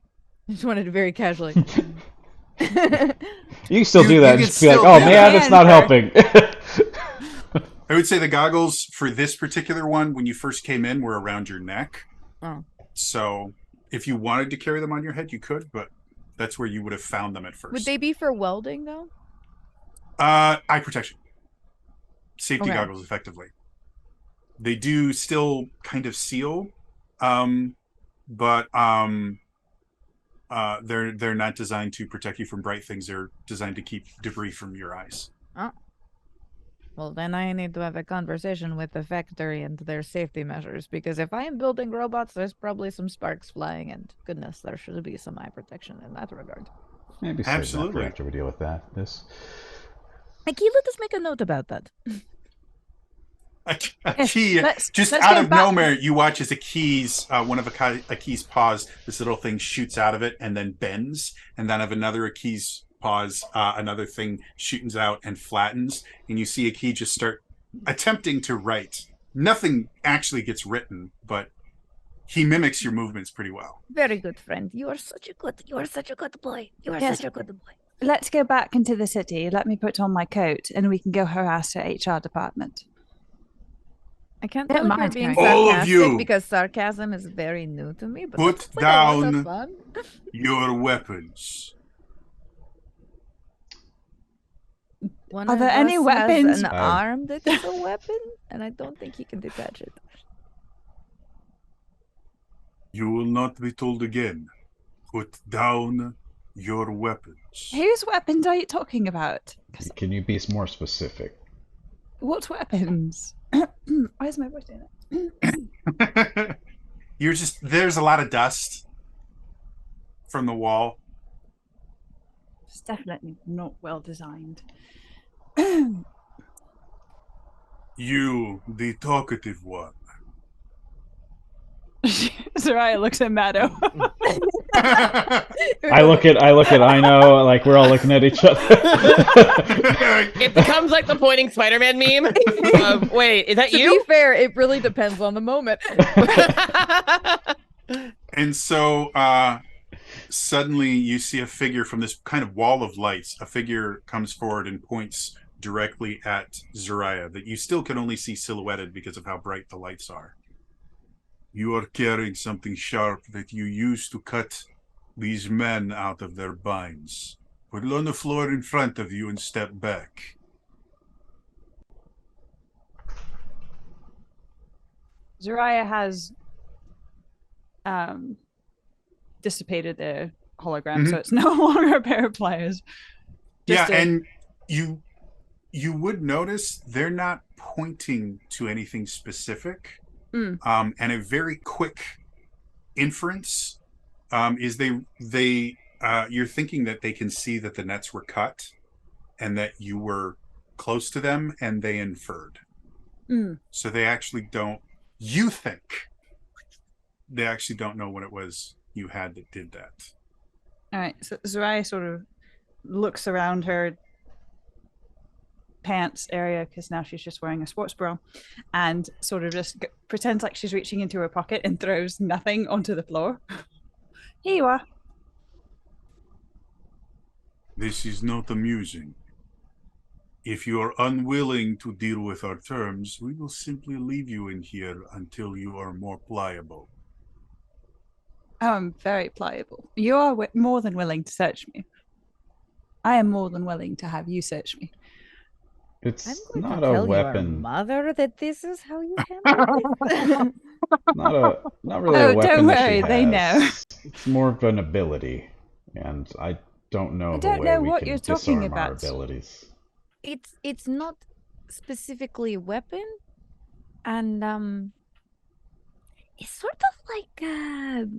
I just wanted to very casually. You can still do that you and can just be like, still oh do man, that. it's not helping. I would say the goggles for this particular one, when you first came in, were around your neck. Oh. So if you wanted to carry them on your head, you could, but that's where you would have found them at first. Would they be for welding, though? Eye protection. Safety Okay. goggles, effectively. They do still kind of seal, but they're not designed to protect you from bright things. They're designed to keep debris from your eyes. Oh. Well, then I need to have a conversation with the factory and their safety measures, because if I am building robots, there's probably some sparks flying, and goodness, there should be some eye protection in that regard. Maybe save that for Absolutely. after we deal with that. This. Aki, let us make a note about that. A Yes, key, let's just go out of back. nowhere, you watch as one of Aki's paws, this little thing shoots out of it and then bends, and then of another Aki's paws, another thing shoots out and flattens, and you see Aki just start attempting to write. Nothing actually gets written, but he mimics your movements pretty well. Very good, friend. You are such a good boy. You are Yes. such a good boy. Let's go back into the city. Let me put on my coat, and we can go harass her HR department. I can't Don't tell if you're mind being carrying- All of sarcastic you. because sarcasm is very new to me. But Put that looks like a lot of down fun. Your weapons. One Are of there any us weapons? has an arm that is a weapon, and I don't think he can detach it. You will not be told again. Put down your weapons. Whose weapons are you talking about? 'Cause Can you be more specific? what weapons? Where's my voice doing it? There's a lot of dust from the wall. It's definitely not well designed. You, the talkative one. Soraya looks at Maddo. I look at I know, like we're all looking at each other. It becomes like the pointing Spider-Man meme. Wait, is that To you? be fair, it really depends on the moment. And so suddenly you see a figure from this kind of wall of lights. A figure comes forward and points directly at Zoraya that you still can only see silhouetted because of how bright the lights are. You are carrying something sharp that you used to cut these men out of their binds. Put it on the floor in front of you and step back. Zoraya has dissipated the hologram, so it's no longer a pair of pliers. And you would notice they're not pointing to anything specific. And a very quick inference is you're thinking that they can see that the nets were cut and that you were close to them, and they inferred. So they actually don't. You think they actually don't know what it was you had that did that. All right, so Zoraya sort of looks around her pants area because now she's just wearing a sports bra, and sort of just pretends like she's reaching into her pocket and throws nothing onto the floor. Here you are. This is not amusing. If you are unwilling to deal with our terms, we will simply leave you in here until you are more pliable. I'm very pliable. You are more than willing to search me. I am more than willing to have you search me. It's I'm going not to a tell your weapon. mother that this is how you handle this. Not really Oh, a weapon don't that worry, she they has. know. It's more of an ability, and I don't know I of don't a way know we what can you're talking disarm our about. abilities. It's not specifically a weapon, and it's sort of like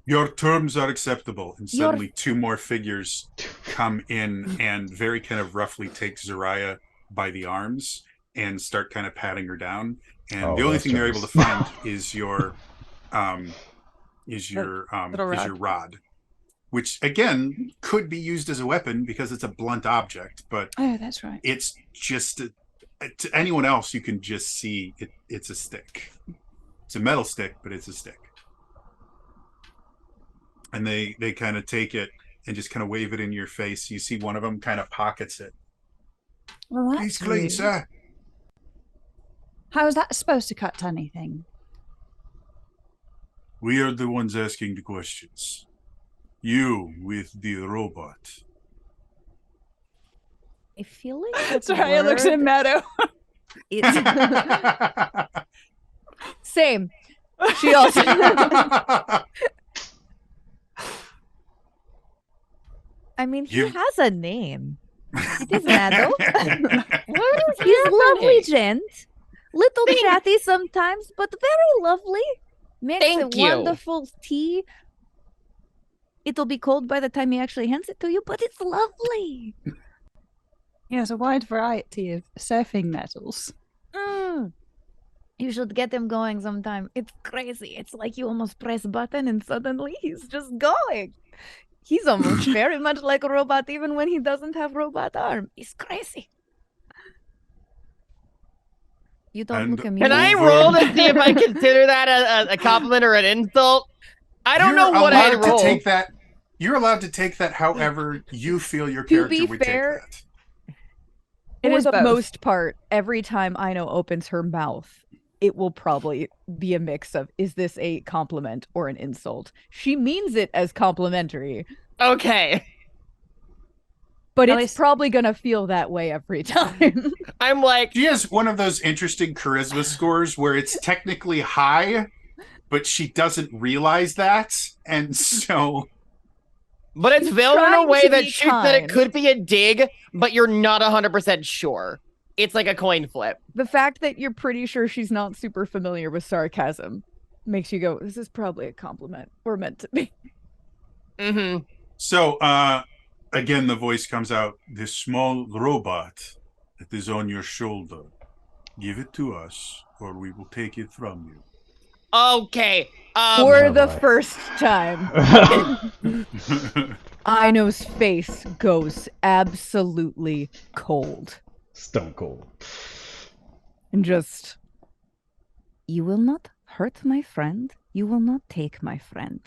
Your terms are acceptable. And Your- suddenly two more figures come in and very kind of roughly take Zoraya by the arms and start kind of patting her down. And the only those thing they're able to terms. find is your rod, which again could be used as a weapon because it's a blunt object, but Oh, that's right. it's just to anyone else you can just see it's a stick. It's a metal stick, but it's a stick. And they kind of take it and just kind of wave it in your face. You see one of them kind of pockets it. Well, Please that's clean, rude. sir. How is that supposed to cut anything? We are the ones asking the questions. You with the robot. I feel like that Soraya looks at word Meadow. is same. She also I mean, he You- has a name. It is Mado. What is He's lovely, happening? gent. Little Thank- chatty sometimes, but very lovely. Makes Thank a you. wonderful tea. It'll be cold by the time he actually hands it to you, but it's lovely. He has a wide variety of surfing metals. You should get him going sometime. It's crazy. It's like you almost press a button and suddenly he's just going. He's almost very much like a robot even when he doesn't have robot arm. He's crazy. You don't And look at me. Can I Over. roll to see if I consider that a compliment or an insult? I don't know what I'd roll. You're allowed to take that however you feel your To character be would fair, take that. It For is the both. most part, every time Aino opens her mouth, it will probably be a mix of, is this a compliment or an insult? She means it as complimentary. Okay. But At it's least- probably gonna feel that way every time. I'm like, She has one of those interesting charisma scores where it's technically high, but she doesn't realize that, and so but it's veiled in a trying way to that be shoots that it kind. could be a dig, but you're not 100% sure. It's like a coin flip. The fact that you're pretty sure she's not super familiar with sarcasm makes you go, this is probably a compliment. We're meant to be. Mm-hmm. So, again, the voice comes out. This small robot that is on your shoulder, give it to us, or we will take it from you. Okay. For Oh, the boy. first time, Aino's face goes absolutely cold. Stone cold. And just, you will not hurt my friend. You will not take my friend.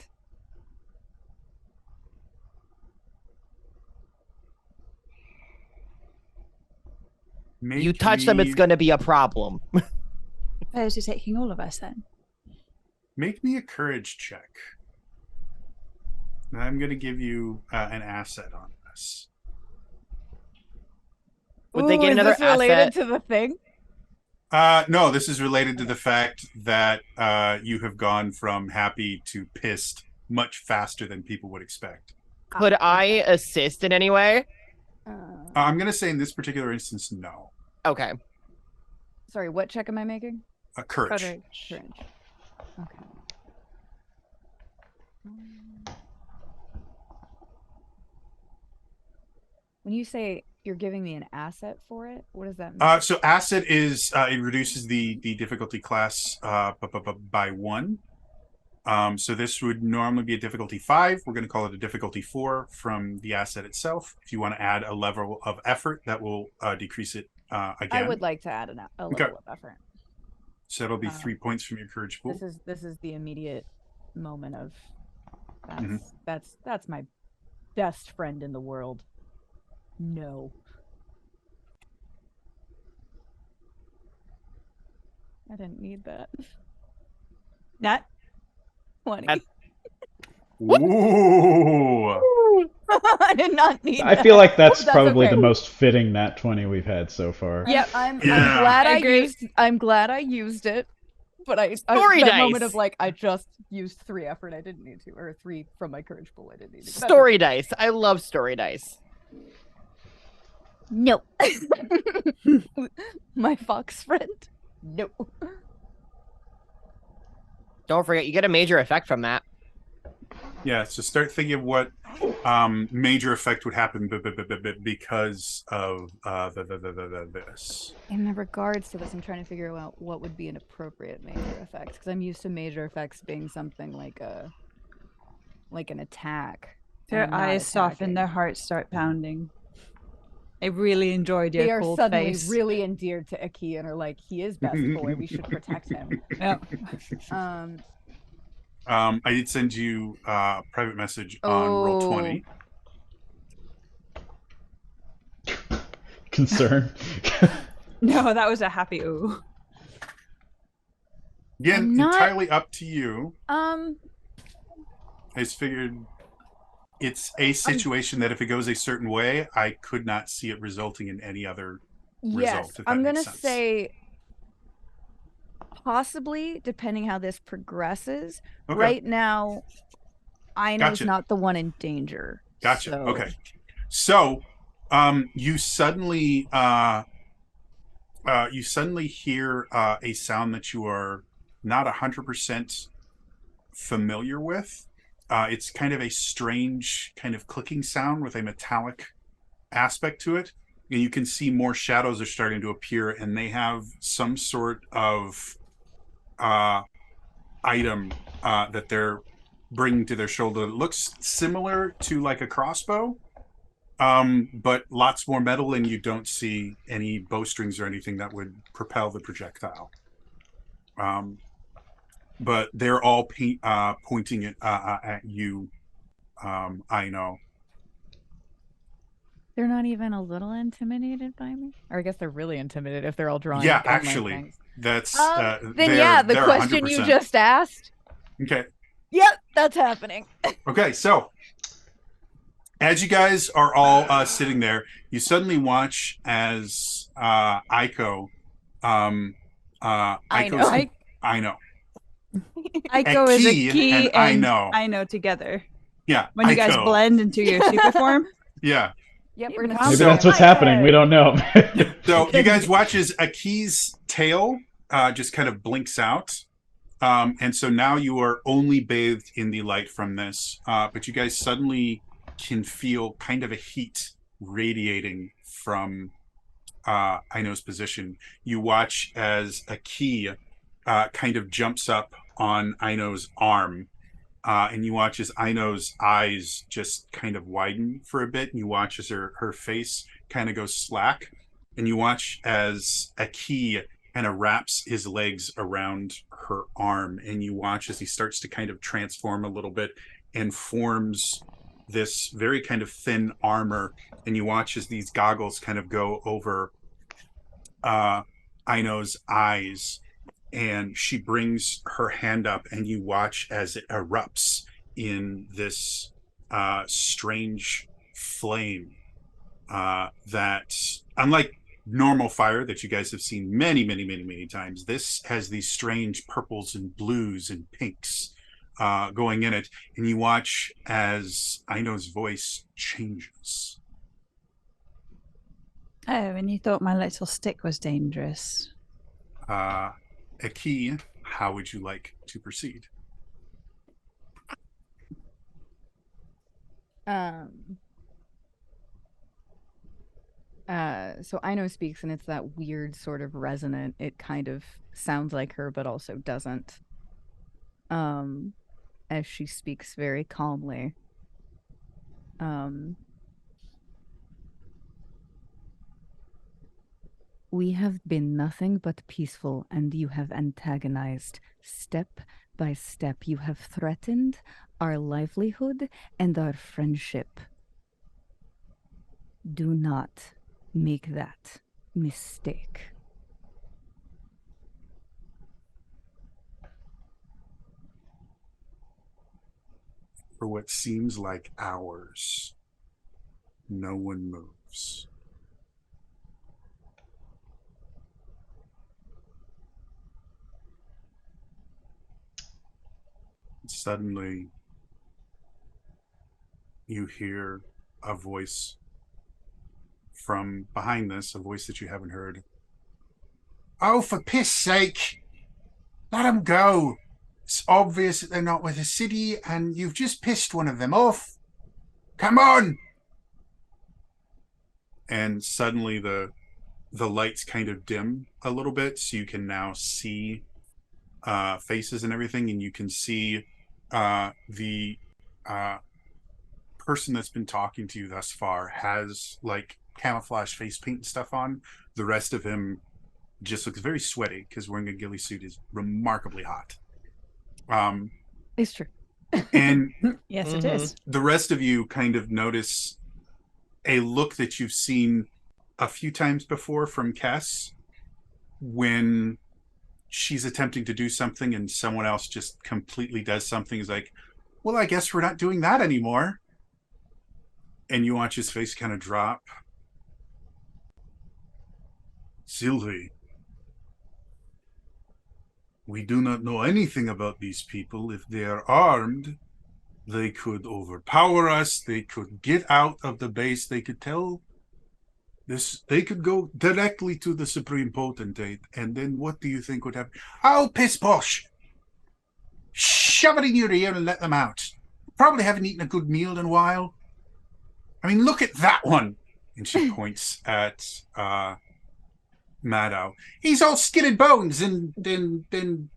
You touch them, it's gonna be a problem. Opposed to taking all of us then. Make me a courage check. And I'm going to give you an asset on this. Would they get is another this related asset? to the thing? No, this is related to the fact that you have gone from happy to pissed much faster than people would expect. Could I assist in any way? I'm going to say in this particular instance, no. Okay. Sorry, what check am I making? A courage. Courage. Okay. When you say you're giving me an asset for it, what does that mean? So asset is it reduces the difficulty class by 1. So this would normally be a difficulty 5. We're going to call it a difficulty 4 from the asset itself. If you want to add a level of effort, that will decrease it again. I would like to add a level of effort. So that'll be 3 points from your courage pool. This is the immediate moment of Mhm. that's my best friend in the world. No. I didn't need that. Nat? 20. Ooh. I did not need I that. feel like that's That's probably okay. the most fitting nat 20 we've had so far. Yep, I'm Yeah. glad Agree. I'm glad I used it. But Story that dice. moment of like I just used 3 effort I didn't need to, or 3 from my courage pool I didn't need to. That's Story dice. I love story dice. No. My fox friend. No. Don't forget, you get a major effect from that. Yeah, so start thinking of what major effect would happen because of this. In regards to this, I'm trying to figure out what would be an appropriate major effect, because I'm used to major effects being something like an attack. Their and not eyes soften, attacking. their hearts start pounding. I really enjoyed your They are cold suddenly face. really endeared to Iki and are like, he is best boy. We should protect him. Yeah. I did send you a private message on Roll20. Concern. No, that was a happy ooh. Again, I'm not- entirely up to you. Um, I just figured it's a situation that if it goes a certain way, I could not see it resulting in any other yes, result, if that I'm makes gonna sense. say possibly, depending how this progresses. Okay. Right now, Aino's Gotcha. not the one in danger. Gotcha. so- Okay. So, you suddenly hear a sound that you are not 100% familiar with. It's kind of a strange kind of clicking sound with a metallic aspect to it. And you can see more shadows are starting to appear, and they have some sort of item that they're bringing to their shoulder. It looks similar to like a crossbow, but lots more metal, and you don't see any bowstrings or anything that would propel the projectile. But they're all pointing it at you, I know. They're not even a little intimidated by me? Or I guess they're really intimidated if they're all drawing. Yeah, gun-like actually, things. that's Then they're- yeah, the they're question you 100%. just asked. Okay. Yep, that's happening. Okay, so As you guys are all sitting there, you suddenly watch as Aiko, I Aiko's, know. I know, Aiko is a Key key and I and know. I know together. Yeah, When you guys Aiko. blend into your super form. Yeah. Yep, You we're gonna become- Maybe So- that's what's happening. We don't know. So you guys watch as Aki's tail just kind of blinks out. And so now you are only bathed in the light from this. But you guys suddenly can feel kind of a heat radiating from Aino's position. You watch as Aki kind of jumps up on Aino's arm. And you watch as Aino's eyes just kind of widen for a bit. And you watch as her face kind of goes slack. And you watch as Aki kind of wraps his legs around her arm. And you watch as he starts to kind of transform a little bit and forms this very kind of thin armor. And you watch as these goggles kind of go over Aino's eyes. And she brings her hand up, and you watch as it erupts in this strange flame that, unlike normal fire that you guys have seen many, many, many, many times, this has these strange purples and blues and pinks going in it. And you watch as Aino's voice changes. Oh, and you thought my little stick was dangerous. Aki, how would you like to proceed? So Aino speaks, and it's that weird sort of resonant. It kind of sounds like her, but also doesn't. As she speaks very calmly. We have been nothing but peaceful, and you have antagonized. Step by step, you have threatened our livelihood and our friendship. Do not make that mistake. For what seems like hours, no one moves. Suddenly, you hear a voice from behind this, a voice that you haven't heard. Oh, for piss sake! Let them go! It's obvious that they're not with the city, and you've just pissed one of them off. Come on! And suddenly the lights kind of dim a little bit, so you can now see faces and everything, and you can see the person that's been talking to you thus far has like camouflage face paint and stuff on. The rest of him just looks very sweaty because wearing a ghillie suit is remarkably hot. It's true. And Yes, it is. the rest of you kind of notice a look that you've seen a few times before from Cass when she's attempting to do something and someone else just completely does something. Is like, well, I guess we're not doing that anymore. And you watch his face kind of drop. Sylvie, we do not know anything about these people. If they are armed, they could overpower us. They could get out of the base. They could tell this. They could go directly to the Supreme Potentate. And then what do you think would happen? Oh, piss posh! Shove it in your ear and let them out. Probably haven't eaten a good meal in a while. I mean, look at that one. And she points at Maddow. He's all skin and bones and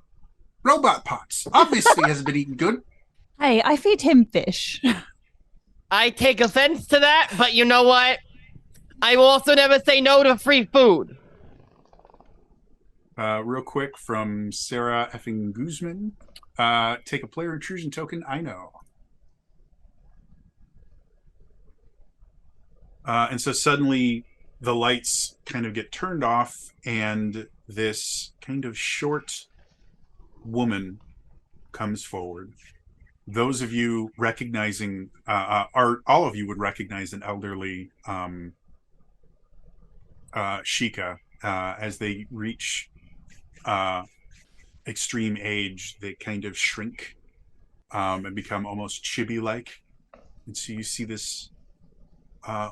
robot parts. Obviously hasn't been eating good. Hey, I feed him fish. I take offense to that, but you know what? I will also never say no to free food. Real quick from Sarah effing Guzman. Take a player intrusion token. I know. And so suddenly the lights kind of get turned off, and this kind of short woman comes forward. those of you recognizing, all of you would recognize an elderly Sheikah as they reach extreme age. They kind of shrink and become almost chibi-like. And so you see this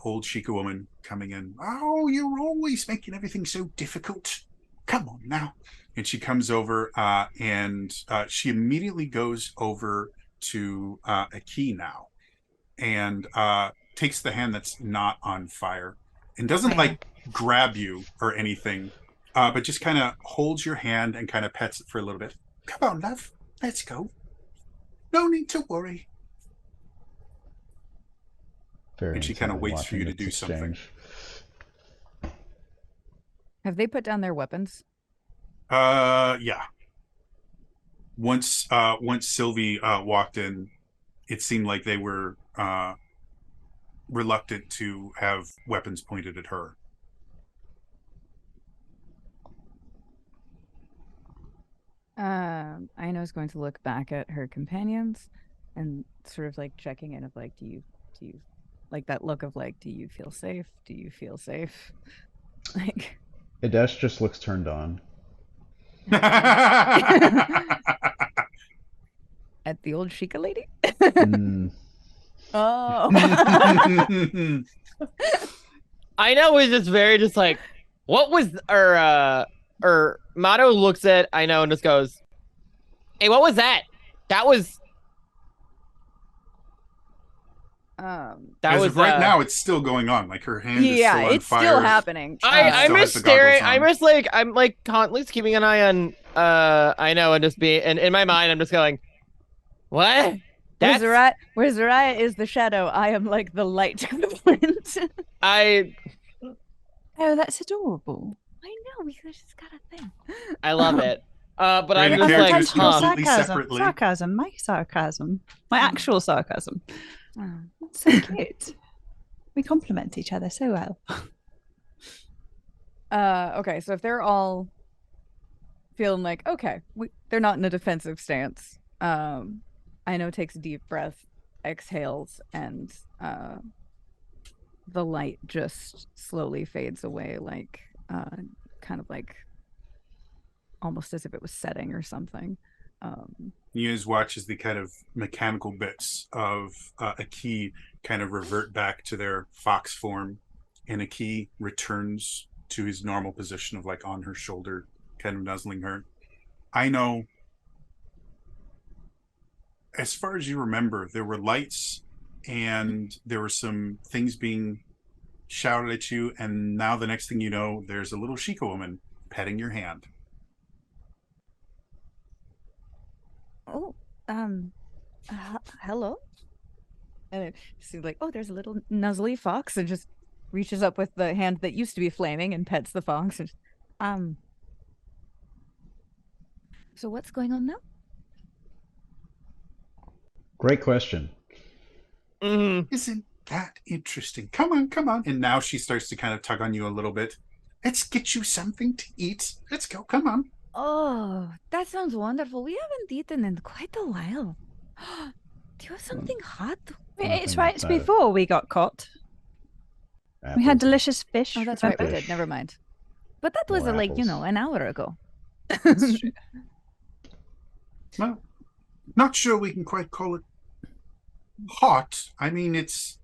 old Sheikah woman coming in. Oh, you're always making everything so difficult. Come on now. And she comes over and she immediately goes over to a key now and takes the hand that's not on fire and doesn't like grab you or anything, but just kind of holds your hand and kind of pets it for a little bit. Come on, love. Let's go. No need to worry. Very And she kind of intently waits for you to watching do this something. exchange. Have they put down their weapons? Yeah. Once Sylvie walked in, it seemed like they were reluctant to have weapons pointed at her. Aino's going to look back at her companions and sort of like checking in of like, do you like that look of like, do you feel safe? Do you feel safe? Like Adesh just looks turned on. at the old Sheikah lady? Mm, Oh. I know is just very just like, what was or Mato looks at I know and just goes, hey, what was that? That was that As was of right now, it's still going on. Like her hand is yeah, still on it's fire. still happening. I'm still has just the goggles staring. on. I'm like constantly keeping an eye on I know and just being and in my mind I'm just going, what? Where That's Zariah is the shadow, I am like the light equivalent. I Oh, that's adorable. I know, we just got a thing. I love it. But I'm Random just like, characters huh. completely sarcasm, separately. sarcasm, my actual sarcasm. Oh. That's so cute. We complement each other so well. Okay, so if they're all feeling like, okay, they're not in a defensive stance, Aino takes a deep breath, exhales, and the light just slowly fades away, like kind of like almost as if it was setting or something. You guys watch as the kind of mechanical bits of a key kind of revert back to their fox form, and a key returns to his normal position of like on her shoulder, kind of nuzzling her. I know, as far as you remember, there were lights and there were some things being shouted at you, and now the next thing you know, there's a little Sheikah woman petting your hand. Oh, hello. And it seems like, oh, there's a little nuzzly fox, and just reaches up with the hand that used to be flaming and pets the fox. And so what's going on now? great question. Isn't that interesting? Come on, come on. And now she starts to kind of tug on you a little bit. Let's get you something to eat. Let's go. Come on. Oh, that sounds wonderful. We haven't eaten in quite a while. Do you have something hot? It's Nothing right outside of before we got caught. We had apples. delicious fish. Oh, that's right, we remember? did. Never mind. But that was More like, you know, apples. an hour ago. That's true. Well, not sure we can quite call it hot. I mean, it's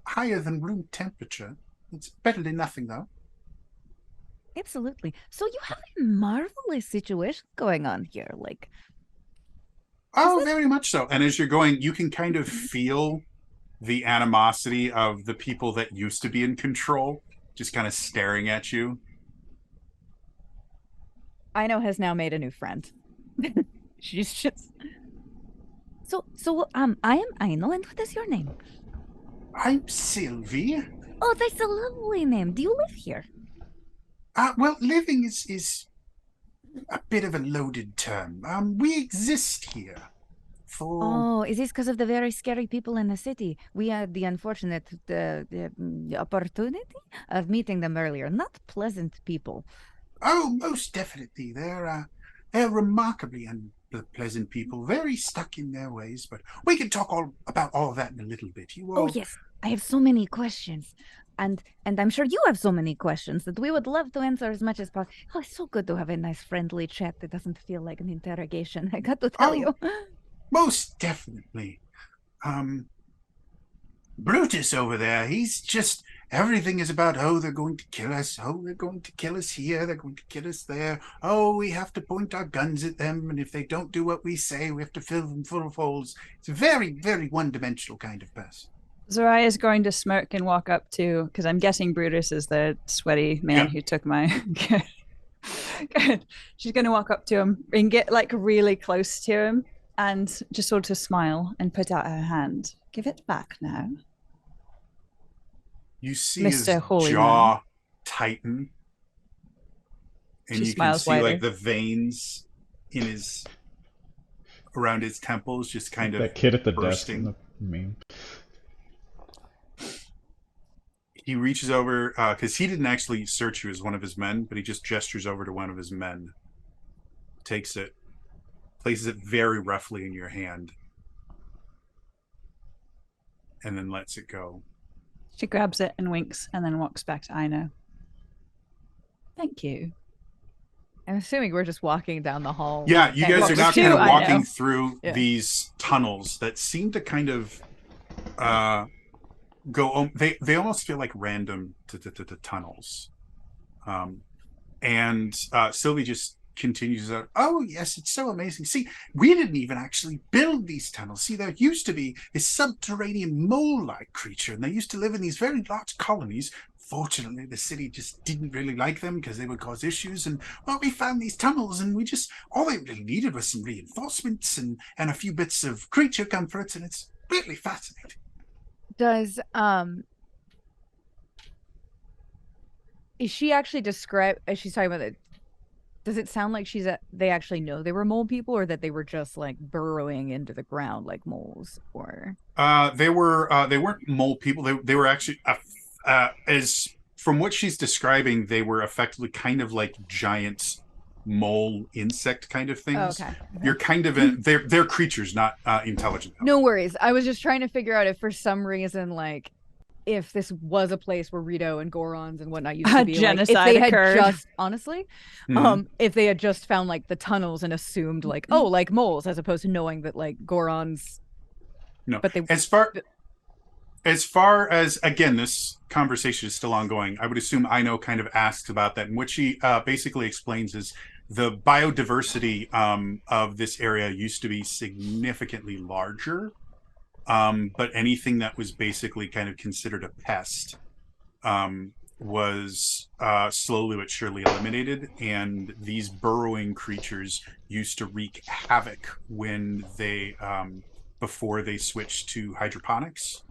higher than room temperature. It's better than nothing, though. Absolutely. So you have a marvelous situation going on here. Like, Oh, very much so. And as you're going, you can kind of feel the animosity of the people that used to be in control just kind of staring at you. Aino has now made a new friend. She's just I am Aino, and what is your name? I'm Sylvie. Oh, that's a lovely name. Do you live here? Well, living is a bit of a loaded term. We exist here for... Oh, is this because of the very scary people in the city? We had the unfortunate opportunity of meeting them earlier. Not pleasant people. Oh, most definitely. They're remarkably pleasant people, very stuck in their ways, but we can talk about all of that in a little bit. You Oh all, yes, I have so many questions. And I'm sure you have so many questions that we would love to answer as much as possible. Oh, it's so good to have a nice friendly chat that doesn't feel like an interrogation. I got to tell you. most definitely. Brutus over there, he's just everything is about, oh, they're going to kill us, oh, they're going to kill us here, they're going to kill us there, oh, we have to point our guns at them, and if they don't do what we say, we have to fill them full of holes. It's a very, very one-dimensional kind of person. Zoraya's going to smirk and walk up to, because I'm guessing Brutus is the sweaty man who took my. Good. She's going to walk up to him and get like really close to him and just sort of smile and put out her hand. Give it back now. You see Mr. his Holy jaw Man. tighten, and She you can smiles see wider. like the veins in his around his temples just kind of That kid at the bursting. desk in the meme. He reaches over because he didn't actually search you as one of his men, but he just gestures over to one of his men, takes it, places it very roughly in your hand, and then lets it go. She grabs it and winks and then walks back to Aino. Thank you. I'm assuming we're just walking down the hall. Yeah, you guys are now kind of walking through these tunnels that seem to kind of go. They almost feel like random to tunnels. And Sylvie just continues out. Oh yes, it's so amazing. See, we didn't even actually build these tunnels. See, there used to be this subterranean mole-like creature, and they used to live in these very large colonies. Fortunately, the city just didn't really like them because they would cause issues. And well, we found these tunnels, and we just all they really needed was some reinforcements and a few bits of creature comforts, and it's really fascinating. Does is she actually describe as she's talking about it? Does it sound like they actually know they were mole people, or that they were just like burrowing into the ground like moles? Or they weren't mole people. They were actually as from what she's describing, they were effectively kind of like giant mole insect kind of things. okay. You're kind of they're creatures, not intelligent. No worries. I was just trying to figure out if for some reason, like, if this was a place where Rito and Gorons and whatnot used to be, like, if they had just honestly, if they had just found like the tunnels and assumed like, oh, like moles, as opposed to knowing that like Gorons. No, but they as far as again, this conversation is still ongoing. I would assume Aino kind of asks about that, and what she basically explains is the biodiversity of this area used to be significantly larger, but anything that was basically kind of considered a pest was slowly but surely eliminated, and these burrowing creatures used to wreak havoc when they before they switched to hydroponics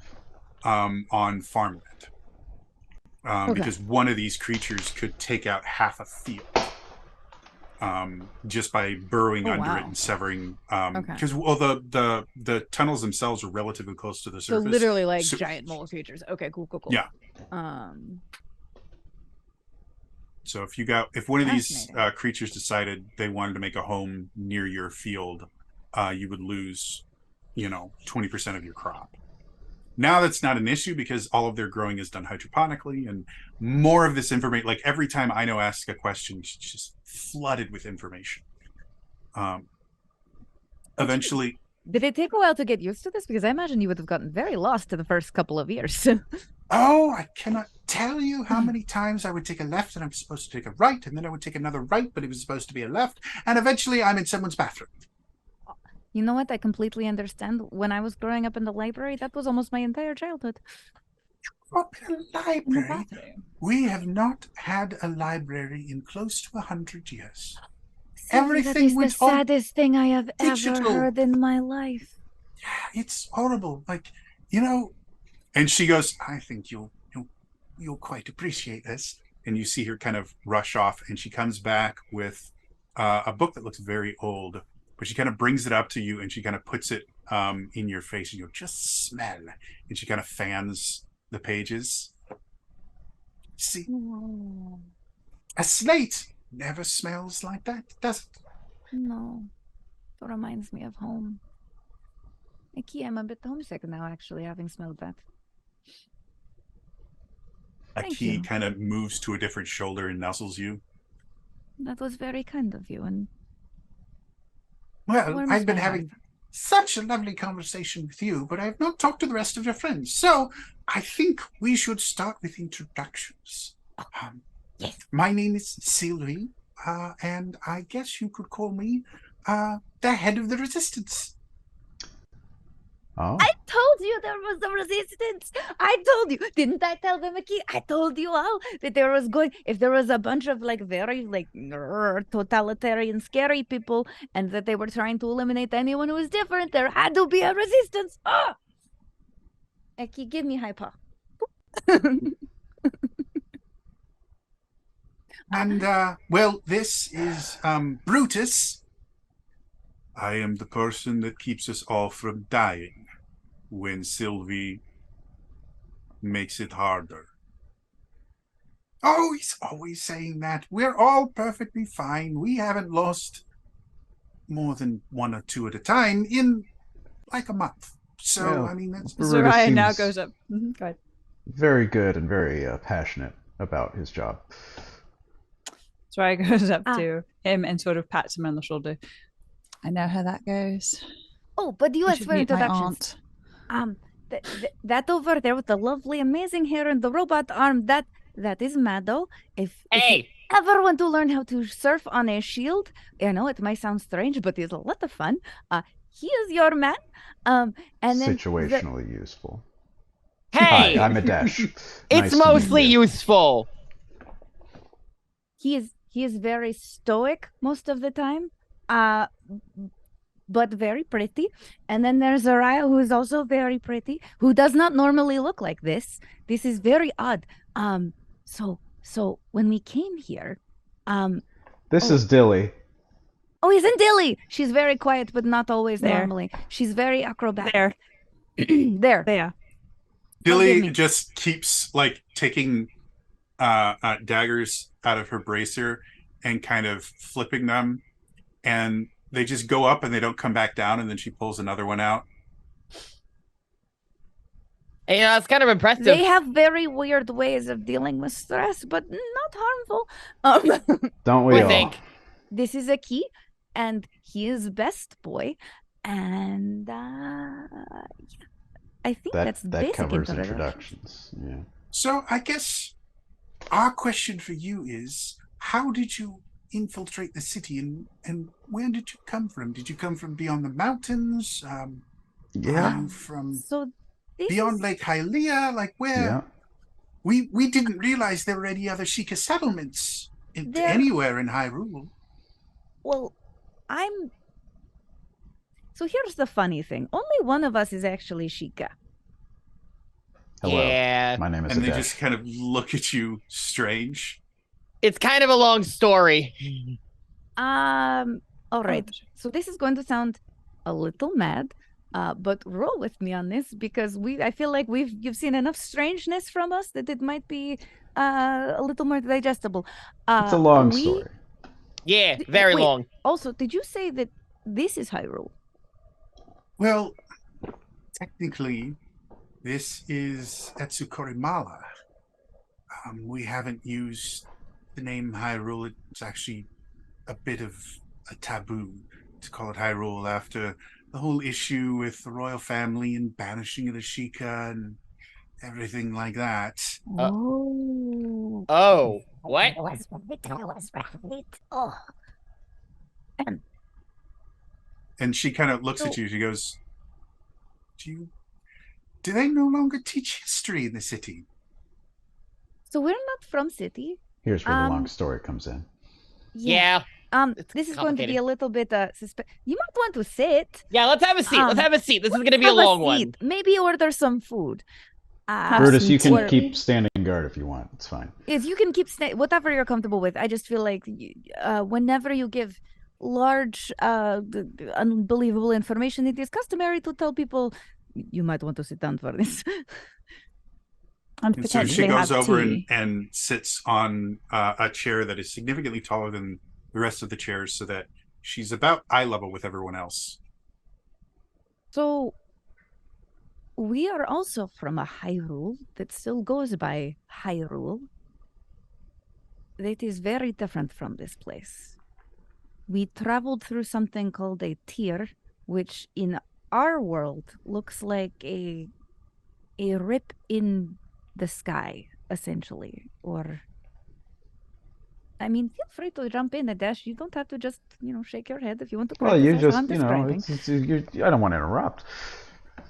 on farmland, because one of these creatures could take out half a field just by burrowing under it and severing. Because well, the tunnels themselves are relatively close to the surface. So literally like giant mole creatures. Okay, cool. Yeah. So if one of these creatures decided they wanted to make a home near your field, you would lose, 20% of your crop. Now that's not an issue because all of their growing is done hydroponically, and more of this information, like every time Aino asks a question, she's just flooded with information. Eventually. Did it take a while to get used to this? Because I imagine you would have gotten very lost in the first couple of years. Oh, I cannot tell you how many times I would take a left and I'm supposed to take a right, and then I would take another right, but it was supposed to be a left, and eventually I'm in someone's bathroom. You know what? I completely understand. When I was growing up in the library, that was almost my entire childhood. You grew up in a library? We have not had a library in close to 100 years. Everything that is the saddest thing I have ever heard in my life. Yeah, it's horrible. Like, And she goes, I think you'll quite appreciate this. And you see her kind of rush off, and she comes back with a book that looks very old. But she kind of brings it up to you, and she kind of puts it in your face, and you go, just smell. And she kind of fans the pages. See, a slate never smells like that, does it? No. It reminds me of home. Iki, I'm a bit homesick now, actually, having smelled that. Thank Aki you. kind of moves to a different shoulder and nuzzles you. That was very kind of you, and Well, warms I've been my having heart. such a lovely conversation with you, but I have not talked to the rest of your friends. So I think we should start with introductions. Yes. My name is Sylvie, and I guess you could call me the head of the resistance. Oh, I told you there was a resistance. I told you. Didn't I tell them, Aki? I told you all that there was going, if there was a bunch of like very like totalitarian, scary people, and that they were trying to eliminate anyone who was different, there had to be a resistance. Ah! Aki, give me high paw. And, well, this is Brutus. I am the person that keeps us all from dying when Sylvie makes it harder. Oh, he's always saying that. We're all perfectly fine. We haven't lost more than one or two at a time in like a month. So, Well, I mean, that's Brutus Zariah now seems goes up. Go ahead. very good and very passionate about his job. Zariah goes up to him and sort of pats him on the shoulder. I know how that goes. Oh, but you You asked should for meet my introductions. aunt. That over there with the lovely, amazing hair and the robot arm, that is Mado. If you Hey, ever want to learn how to surf on a shield, I know it might sound strange, but it's a lot of fun. He is your man. And then Situationally useful. hey, Hi, I'm Adesh. it's Nice to meet mostly you. useful. he is very stoic most of the time. But very pretty. And then there's Araya, who is also very pretty, who does not normally look like this. This is very odd. So when we came here, This oh. is Dilly. Oh, isn't Dilly? She's very quiet, but not always There. normally. She's very acrobatic. There. There. There. Forgive Dilly me. just keeps like taking daggers out of her bracer and kind of flipping them, and they just go up and they don't come back down, and then she pulls another one out. And, it's kind of impressive. They have very weird ways of dealing with stress, but not harmful. Don't we I all? think. This is a key, and he is best boy, and I think that's That basic covers introductions. introductions. Yeah. So I guess our question for you is, how did you infiltrate the city, and where did you come from? Did you come from beyond the mountains? Yeah. Are you from So this beyond is, Lake Hylia? Like where? Yeah. We didn't realize there were any other Sheikah settlements anywhere in Hyrule. well, so here's the funny thing. Only one of us is actually Sheikah. Hello. Yeah. My name is And they Adesh. just kind of look at you strange. It's kind of a long story. All right. So this is going to sound a little mad, but roll with me on this because I feel like you've seen enough strangeness from us that it might be a little more digestible. It's a long story. Yeah, very wait. long. Also, did you say that this is Hyrule? Well, technically, this is Etsukorimala. We haven't used the name Hyrule. It's actually a bit of a taboo to call it Hyrule after the whole issue with the royal family and banishing of the Sheikah and everything like that. Oh. Oh, what? I was right. Oh. And she kind of looks at you. She goes, do they no longer teach history in the city? So we're not from city. Here's where the long story comes in. Yeah. It's This is going to be complicated. a little bit you might want to sit. Yeah, let's have a seat. Let's have a seat. This is going to be a Have long seat. one. Maybe order some food. Brutus, you can or- keep standing guard if you want. It's fine. Yes, you can keep whatever you're comfortable with. I just feel like whenever you give large, unbelievable information, it is customary to tell people you might want to sit down for this. And And so she potentially goes have over tea. and sits on a chair that is significantly taller than the rest of the chairs so that She's about eye level with everyone else. So we are also from a Hyrule that still goes by Hyrule. That is very different from this place. We traveled through something called a tier, which in our world looks like a rip in the sky, essentially. Or, I mean, feel free to jump in, Adesh. You don't have to just, shake your head if you want to Well, criticize you what just, I'm describing. I don't want to interrupt.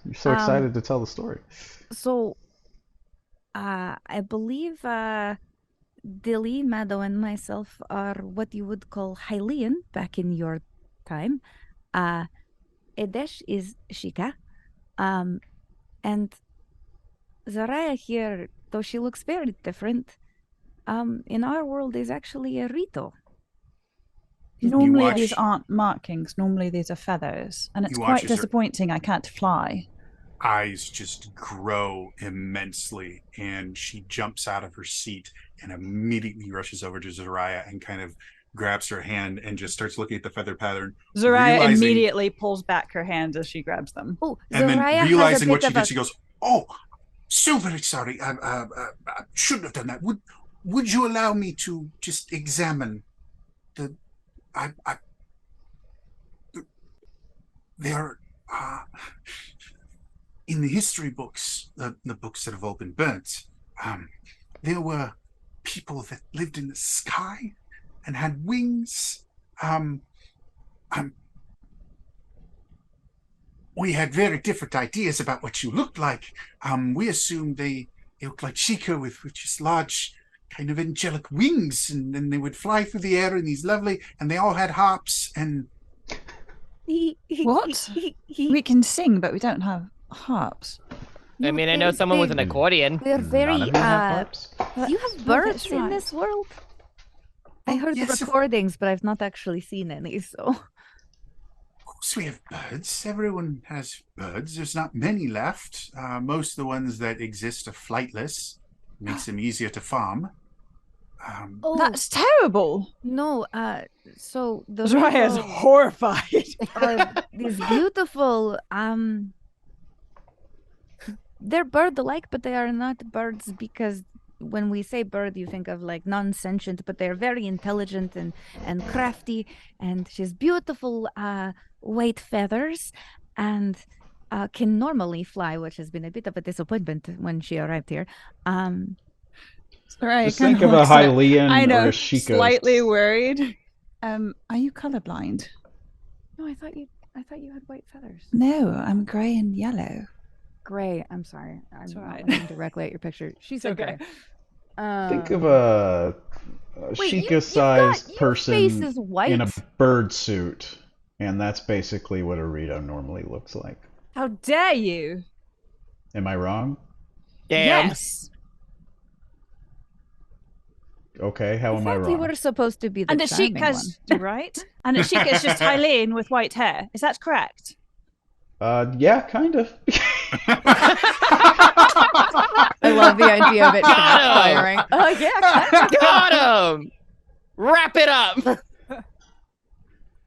You're so excited to tell the story. So, I believe Dilly, Mado, and myself are what you would call Hylian back in your time. Edesh is Shika. And Zaraya here, though she looks very different, in our world is actually a Rito. Normally watch- these aren't markings. Normally these are feathers. And it's You watch quite as her- disappointing I can't fly. Eyes just grow immensely, and she jumps out of her seat and immediately rushes over to Zaraya and kind of grabs her hand and just starts looking at the feather pattern. Zaraya realizing- immediately pulls back her hand as she grabs them. Oh, And then Zaraya has realizing a what bit she of did, a... she goes, "Oh, so very sorry. I shouldn't have done that. Would you allow me to just examine the? They're in the history books, the books that have all been burnt. There were people that lived in the sky and had wings. We had very different ideas about what you looked like. We assumed they looked like Chica with just large, kind of angelic wings, and then they would fly through the air in these lovely, and they all had harps and. What? We can sing, but we don't have harps. I mean, I know someone with an accordion. They're very... None of you have harps? Do you have Oh, birds that's in right. this world? I heard yes, of recordings, but I've not actually seen any, so... Of course, we have birds. Everyone has birds. There's not many left. Most of the ones that exist are flightless. Makes them easier to farm. Oh, That's terrible. no, so... the Zaraya is Rito horrified. are these beautiful, they're bird-like, but they are not birds because when we say bird, you think of like non-sentient, but they're very intelligent and crafty, and she has beautiful white feathers and can normally fly, which has been a bit of a disappointment when she arrived here. Zaraya Just kinda think of a looks at- Hylian I know, or a Sheikah. slightly worried. Are you colorblind? No, I thought you had white feathers. No, I'm grey and yellow. Gray. I'm sorry. I'm It's all not right. looking directly at your picture. She's It's okay. okay. Think of a Wait, you've Sheikah-sized got- your face person is white. in a bird suit, and that's basically what a Rito normally looks like. How dare you? Am I wrong? Damn. Yes. Okay, how am I thought you wrong? were supposed to be the And a charming Sheikah's one. right. And a Sheikah is just Hylian with white hair. Is that correct? Yeah, kind of. I love the idea of it Got him! backfiring. Oh yeah, Got him! Wrap it up!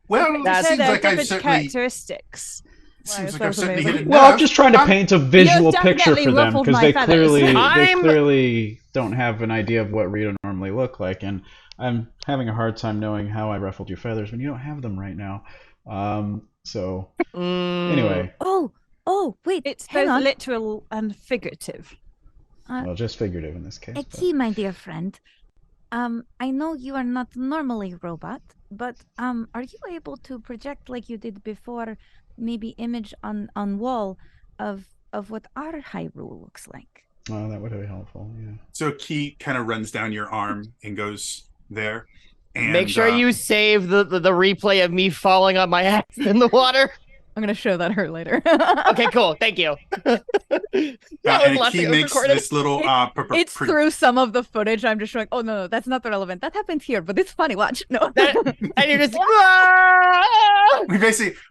Well, it That's- So seems they're like I've different certainly characteristics. seems like that I've was certainly amazing. hit a Well, I'm nerve. just trying to paint a visual picture definitely for them ruffled because my they feathers. clearly I'm- clearly don't have an idea of what Rito normally look like, and I'm having a hard time knowing how I ruffled your feathers when you don't have them right now. So anyway, Oh, wait. It's hang both on. literal and figurative. well, just figurative in this case. A but- key, my dear friend. I know you are not normally robot, but are you able to project like you did before, maybe image on wall of what our Hyrule looks like? Oh, that would be helpful. Yeah. So Key kind of runs down your arm and goes there. And Make sure you save the replay of me falling on my ass in the water. I'm gonna show that her later. Okay, cool. Thank you. That was And last he thing that was makes recorded. this little It's through some of the footage. I'm just showing. Oh no, that's not relevant. That happened here, but it's funny. Watch. No. And you're just "Ah!"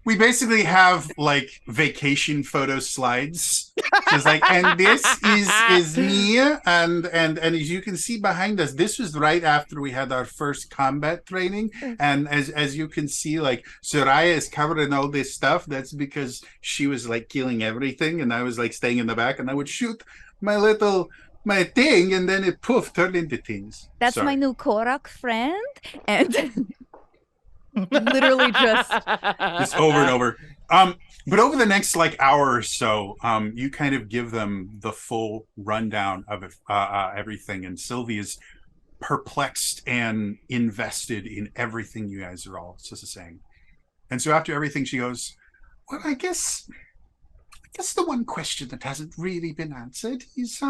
we basically have like vacation photo slides. Just like, and this is me, and as you can see behind us, this was right after we had our first combat training, and as you can see, like Soraya is covered in all this stuff. That's because she was like killing everything, and I was like staying in the back, and I would shoot my thing, and then it poof turned into things. That's Sorry. my new Korak friend, and literally just over and over. But over the next like hour or so, you kind of give them the full rundown of everything, and Sylvia's perplexed and invested in everything you guys are all saying. And so after everything, she goes, "Well, I guess the one question that hasn't really been answered is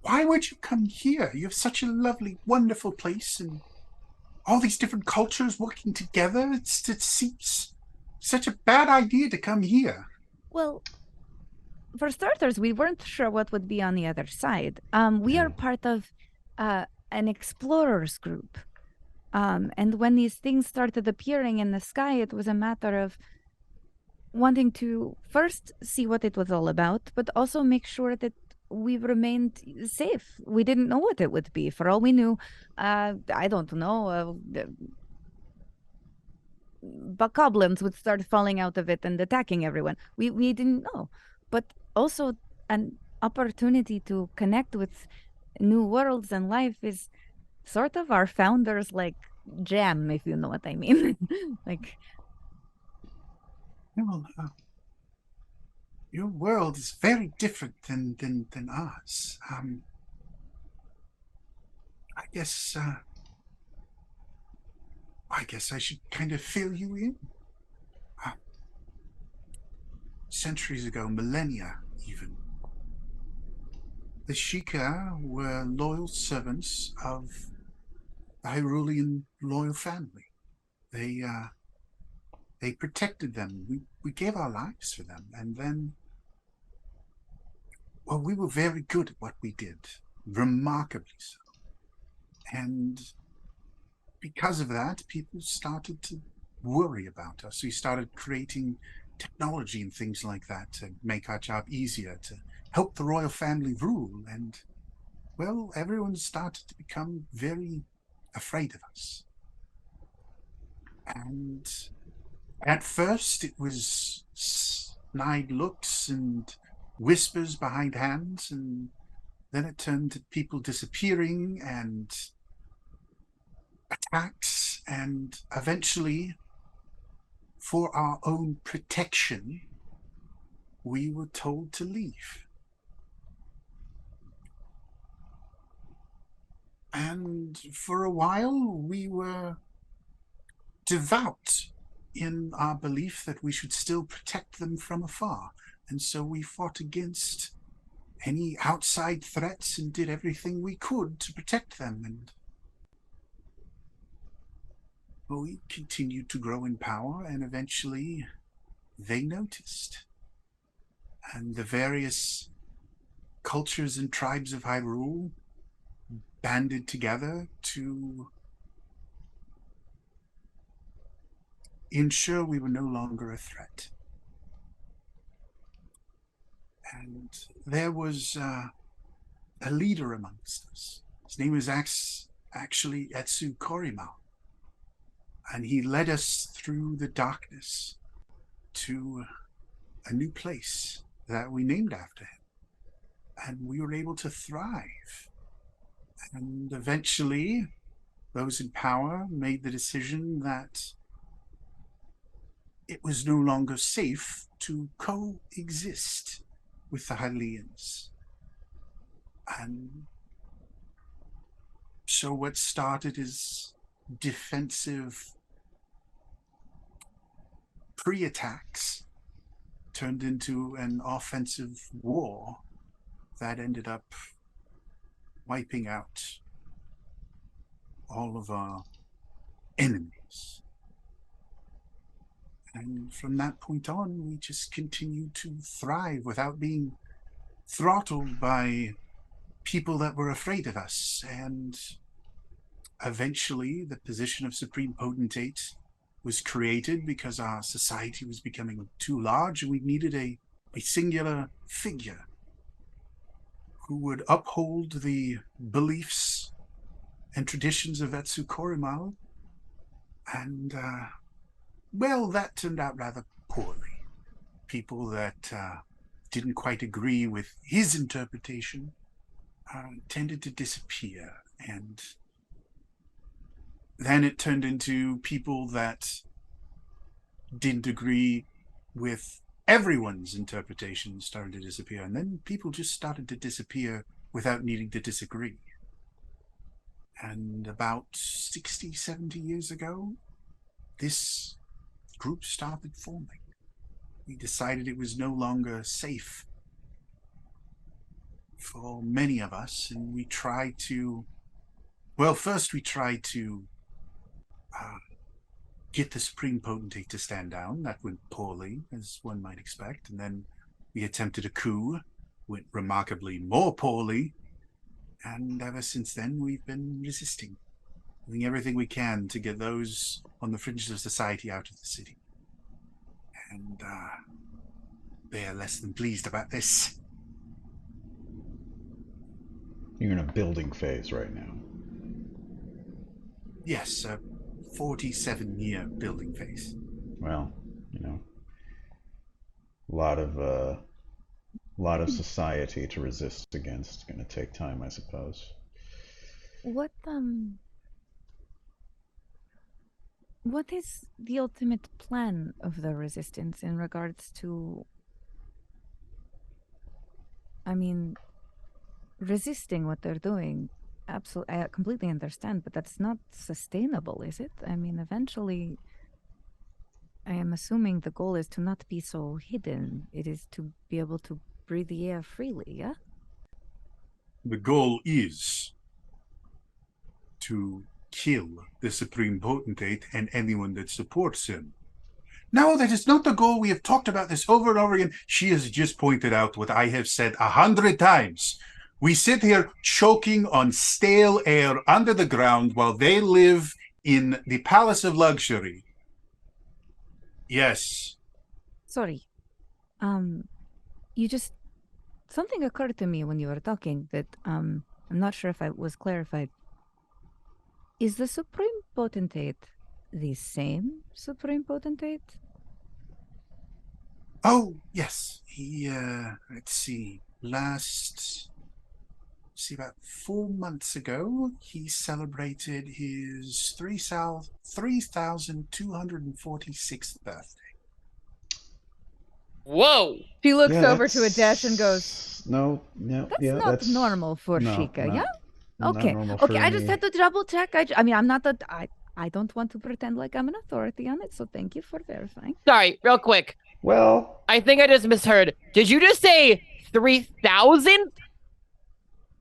why would you come here? You have such a lovely, wonderful place, and all these different cultures working together. It seems such a bad idea to come here." well, for starters, we weren't sure what would be on the other side. We are part of an explorers group. And when these things started appearing in the sky, it was a matter of wanting to first see what it was all about, but also make sure that we remained safe. We didn't know what it would be. For all we knew, I don't know, but goblins would start falling out of it and attacking everyone. We didn't know. But also an opportunity to connect with new worlds and life is sort of our founders like jam, if you know what I mean. Like, Well, your world is very different than ours. I guess I should kind of fill you in. Centuries ago, millennia even, the Sheikah were loyal servants of the Hyrulean royal family. They protected them. We gave our lives for them, and then, well, we were very good at what we did, remarkably so. And because of that, people started to worry about us. We started creating technology and things like that to make our job easier, to help the royal family rule. And, well, everyone started to become very afraid of us. And at first, it was snide looks and whispers behind hands, and then it turned to people disappearing and attacks, and eventually, for our own protection, we were told to leave. And for a while, we were devout in our belief that we should still protect them from afar. And so we fought against any outside threats and did everything we could to protect them. And we continued to grow in power, and eventually they noticed. And the various cultures and tribes of Hyrule banded together to ensure we were no longer a threat. And there was a leader amongst us. His name was actually Etsu Korimao. And he led us through the darkness to a new place that we named after him. And we were able to thrive. And eventually, those in power made the decision that it was no longer safe to coexist with the Hylians. And so what started as defensive pre-attacks turned into an offensive war that ended up wiping out all of our enemies. And from that point on, we just continued to thrive without being throttled by people that were afraid of us. And eventually, the position of Supreme Potentate was created because our society was becoming too large and we needed a singular figure who would uphold the beliefs and traditions of Etsu Korimal. And, well, that turned out rather poorly. People that didn't quite agree with his interpretation tended to disappear. And then it turned into people that didn't agree with everyone's interpretation started to disappear. And then people just started to disappear without needing to disagree. And about 60, 70 years ago, this group started forming. We decided it was no longer safe for many of us, and we tried to, well, first we tried to get the Supreme Potentate to stand down. That went poorly, as one might expect. And then we attempted a coup, went remarkably more poorly. And ever since then, we've been resisting, doing everything we can to get those on the fringes of society out of the city. And they are less than pleased about this. You're in a building phase right now. Yes, a 47-year building phase. Well, you know, a lot of society to resist against. It's going to take time, I suppose. What is the ultimate plan of the resistance in regards to, I mean, resisting what they're doing? Absolutely, I completely understand, but that's not sustainable, is it? I mean, eventually, I am assuming the goal is to not be so hidden. It is to be able to breathe the air freely, yeah? The goal is to kill the Supreme Potentate and anyone that supports him. No, that is not the goal. We have talked about this over and over again. She has just pointed out what I have said 100 times. We sit here choking on stale air under the ground while they live in the palace of luxury. Yes. Sorry. You just... Something occurred to me when you were talking that, I'm not sure if I was clarified. Is the Supreme Potentate the same Supreme Potentate? Oh, yes. He, let's see, about 4 months ago, he celebrated his 3,246th birthday. Whoa! She looks Yeah, over to Adesh and goes, No, that's not normal for no, Sheikah, not- yeah? not Okay, normal okay, for I just me. had to double check. I mean, I'm not the... I don't want to pretend like I'm an authority on it, so thank you for verifying. Sorry, real quick. Well, I think I just misheard. Did you just say 3,000?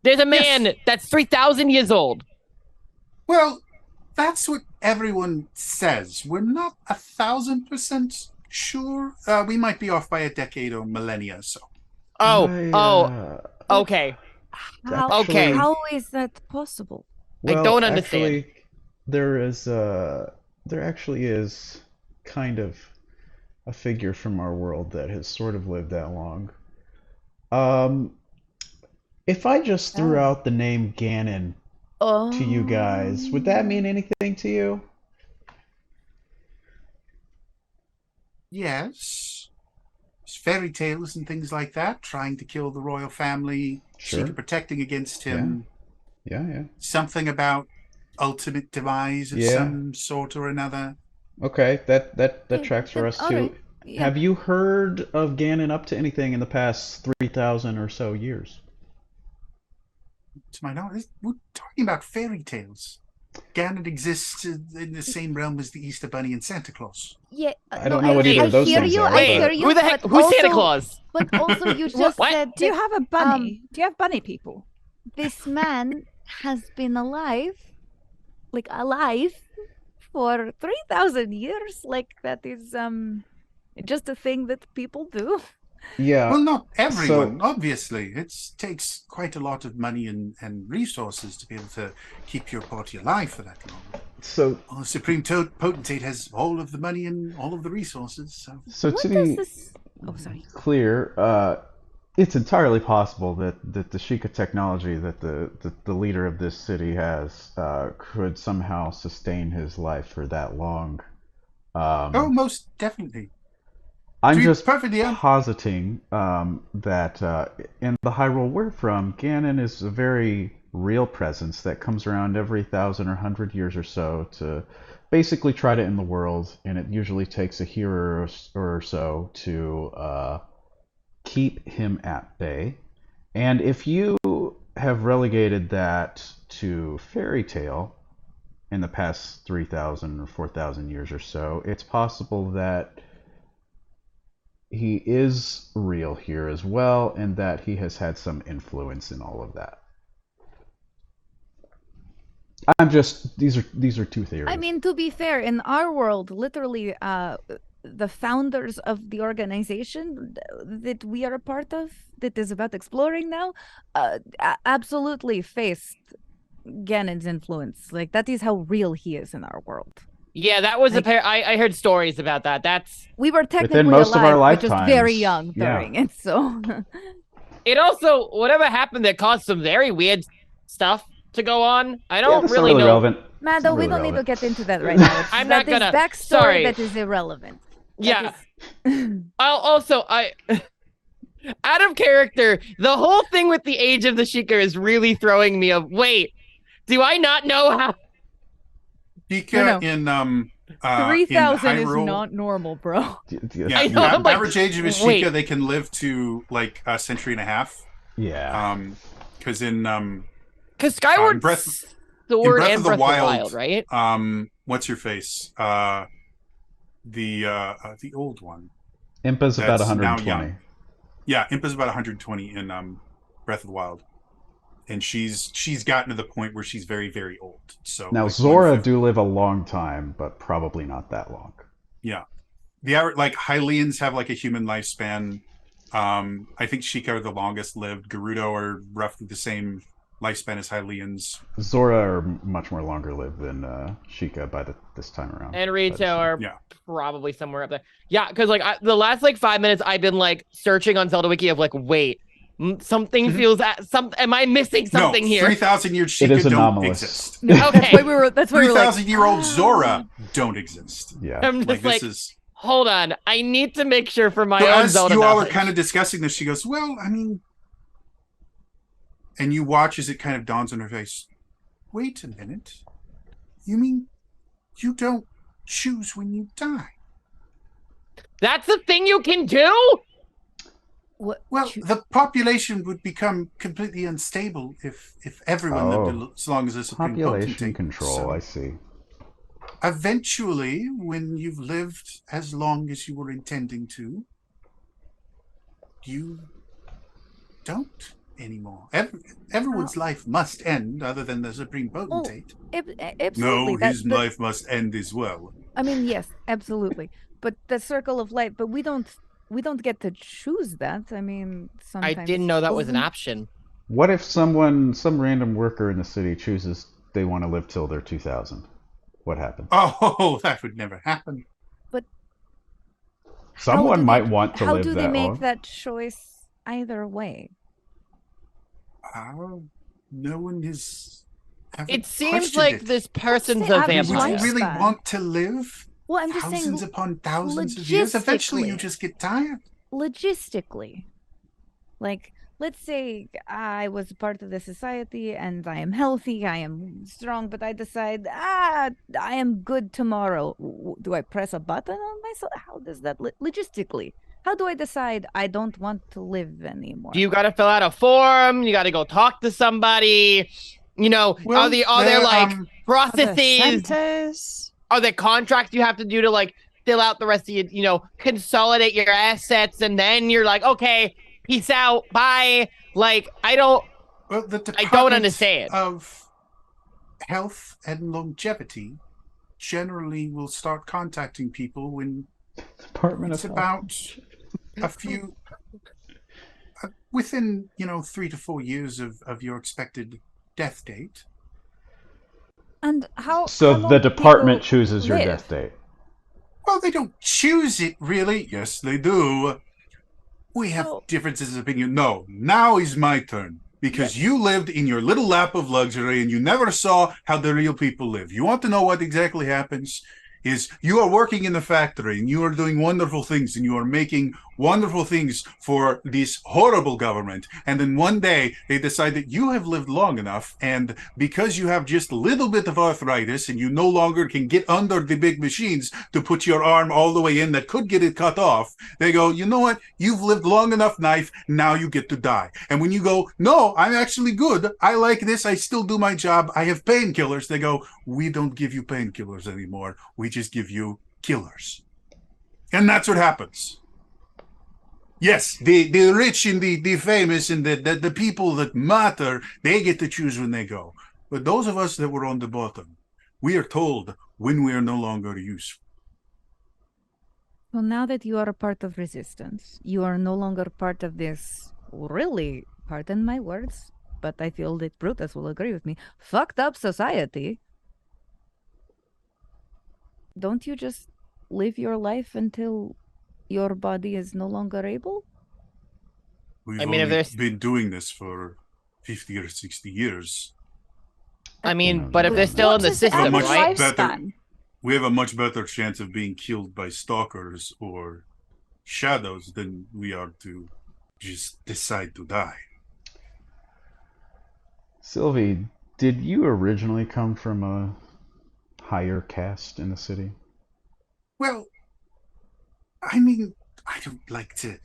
There's a man that's 3,000 years old. Well, that's what everyone says. We're not 1,000% sure. We might be off by a decade or millennia or so. Okay. Actually- How is that possible? I well, don't understand. Actually, there actually is kind of a figure from our world that has sort of lived that long. If I just threw out the name Ganon to you guys, would that mean anything to you? Yes. Fairy tales and things like that, trying to kill the royal family, Sure. Sheikah protecting against him. Yeah. Something about ultimate demise of Yeah. some sort or another. Okay, that tracks for us all too. right, yeah. Have you heard of Ganon up to anything in the past 3,000 or so years? To my knowledge, we're talking about fairy tales. Ganon exists in the same realm as the Easter Bunny and Santa Claus. Yeah, I don't know what either of those things are, Wait, I hear you, who the heck? but Who's Santa also- Claus? But also, you just What? said Do you that have a bunny? Do you have bunny people? this man has been alive for 3,000 years? Like that is just a thing that people do. Yeah. Well, not everyone, obviously. It takes quite a lot of money and resources to be able to keep your party alive for that long. So Well, the Supreme Potentate has all of the money and all of the resources. So What to does be this? Oh, sorry. clear, it's entirely possible that the Sheikah technology that the leader of this city has could somehow sustain his life for that long. oh, most definitely. I'm To be just perfectly positing that in the Hyrule we're from, Ganon is a very real presence that comes around every 1,000 or 100 years or so to basically try to end the world, and it usually takes a hero or so to keep him at bay. And if you have relegated that to fairy tale in the past 3,000 or 4,000 years or so, it's possible that he is real here as well, and that he has had some influence in all of that. I'm just these are two theories. I mean, to be fair, in our world, literally, the founders of the organization that we are a part of, that is about exploring now, absolutely faced Ganon's influence. Like that is how real he is in our world. Yeah, that was Like- I heard stories about that. We were technically Within most of our alive, but just very lifetimes, young yeah. during it. So It also, whatever happened that caused some very weird stuff to go on. I Yeah, don't that's really not really know. relevant. Mado, It's not we really don't need to relevant. get into that right now. I'm that not gonna- is backstory sorry. that is irrelevant. That Yeah. is- I out of character, the whole thing with the age of the Sheikah is really throwing me of wait, do I not know how? Sheikah No. in 3,000 is Hyrule, not normal, bro. Yeah, I know, I'm like, average age of a Sheikah, wait. they can live to like a century and a half. Yeah. Because in Because Skyward Breath- Sword Breath and of the Breath Wild, of the Wild, right? what's your face? The old one. Impa's about that's now 120. young. Yeah, Impa's about 120 in Breath of the Wild, and she's gotten to the point where she's very, very old. So Now like Zora 150 do live a long time, but probably not that long. Yeah, the average, like Hylians have like a human lifespan. I think Sheikah are the longest lived. Gerudo are roughly the same lifespan as Hylians. Zora are much more longer lived than Sheikah by this time around. And But Rito are Yeah. probably somewhere up there. Yeah, because like the last like 5 minutes, I've been like searching on Zelda Wiki of like, wait, something Mhm. feels am I missing something no, here? 3,000 year It Sheikah is don't anomalous. exist. No, Okay. that's why we were. That's why we were like, 3,000-year-old Zora don't exist. Yeah. I'm just Like like, this is. hold on, I need to make sure for my So own as Zelda you all are knowledge. kind of discussing this, she goes, "Well, I mean," and you watch as it kind of dawns on her face. Wait a minute. You mean you don't choose when you die? That's the thing you can do? what? Well, the population would become completely unstable if everyone lived as long as a Supreme Population Potentate. control, So I see. eventually, when you've lived as long as you were intending to, you don't anymore. Everyone's life must end, other than the Supreme Potentate. Absolutely. No, his life must end as well. I mean, yes, absolutely. But the circle of life. But we don't get to choose that. I mean, I sometimes didn't know that was an Mhm. option. What if some random worker in the city chooses they want to live till they're 2,000? What happens? Oh, that would never happen. Someone do might they- want to How live do they that make long. that choice either way? No one has ever It seems questioned like it. this person's the a average Would vampire. you really lifespan? want to live Well, I'm just thousands saying upon thousands of years? Eventually, you logistically. just get tired. logistically. Like, let's say I was part of the society and I am healthy, I am strong, but I decide, I am good tomorrow. Do I press a button on myself? How does that logistically? How do I decide I don't want to live anymore? You got to fill out a form. You got to go talk to somebody. You know, Well, are there like Other processes? centers. Are there contracts you have to do to like fill out the rest of your, consolidate your assets, and then you're like, okay, peace out, bye. Like, I don't Well, the I don't Department understand. of Health and Longevity generally will start contacting people when Department it's of about Health. a few, within, 3 to 4 years of your expected death date. And how So long the do department people chooses your live? death date. Well, they don't choose it, really. Yes, they do. We have So- differences of opinion. No, now is my turn. Because you lived in your little lap of luxury and you never saw how the real people live. You want to know what exactly happens? Is you are working in the factory and you are doing wonderful things and you are making wonderful things for this horrible government. And then one day they decide that you have lived long enough, and because you have just a little bit of arthritis and you no longer can get under the big machines to put your arm all the way in that could get it cut off, they go, you know what? You've lived long enough, knife. Now you get to die. And when you go, no, I'm actually good. I like this. I still do my job. I have painkillers. They go, we don't give you painkillers anymore. We just give you killers. And that's what happens. Yes, the rich and the famous and the people that matter, they get to choose when they go. But those of us that were on the bottom, we are told when we are no longer useful. Well, now that you are a part of resistance, you are no longer part of this really, pardon my words, but I feel that Brutus will agree with me, fucked up society. Don't you just live your life until your body is no longer able? We've I mean, if only there's- been doing this for 50 or 60 years. I mean, No, but if no, they're no. still in What the is the system, much average right? better- lifespan? We have a much better chance of being killed by stalkers or shadows than we are to just decide to die. Sylvie, did you originally come from a higher caste in the city? Well, I mean, I don't like to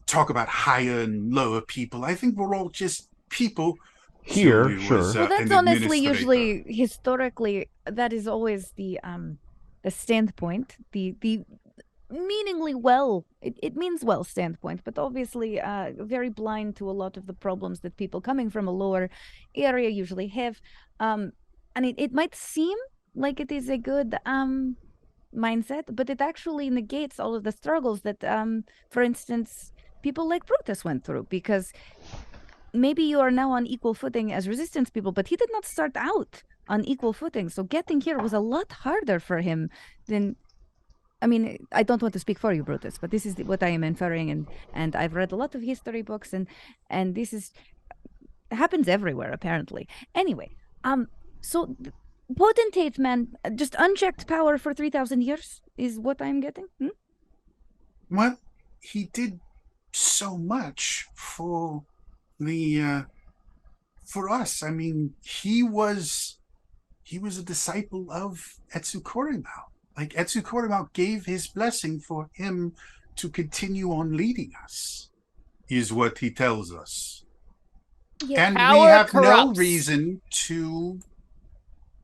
talk about higher and lower people. I think we're all just people. Here, Sylvie sure. was, Well, that's an honestly administrator. usually historically that is always the standpoint, the meaningly well, it means well standpoint, but obviously very blind to a lot of the problems that people coming from a lower area usually have. And it might seem like it is a good mindset, but it actually negates all of the struggles that for instance people like Brutus went through, because maybe you are now on equal footing as resistance people, but he did not start out on equal footing. So getting here was a lot harder for him than, I mean, I don't want to speak for you, Brutus, but this is what I am inferring, and I've read a lot of history books, and this is happens everywhere apparently. Anyway, so potentate man, just unchecked power for 3,000 years is what I'm getting. Well, he did so much for the for us. I mean, he was a disciple of Etsu Korimao. Like, Etsu Korimao gave his blessing for him to continue on leading us, is what he tells us. Yeah. And we Power have no corrupts. reason to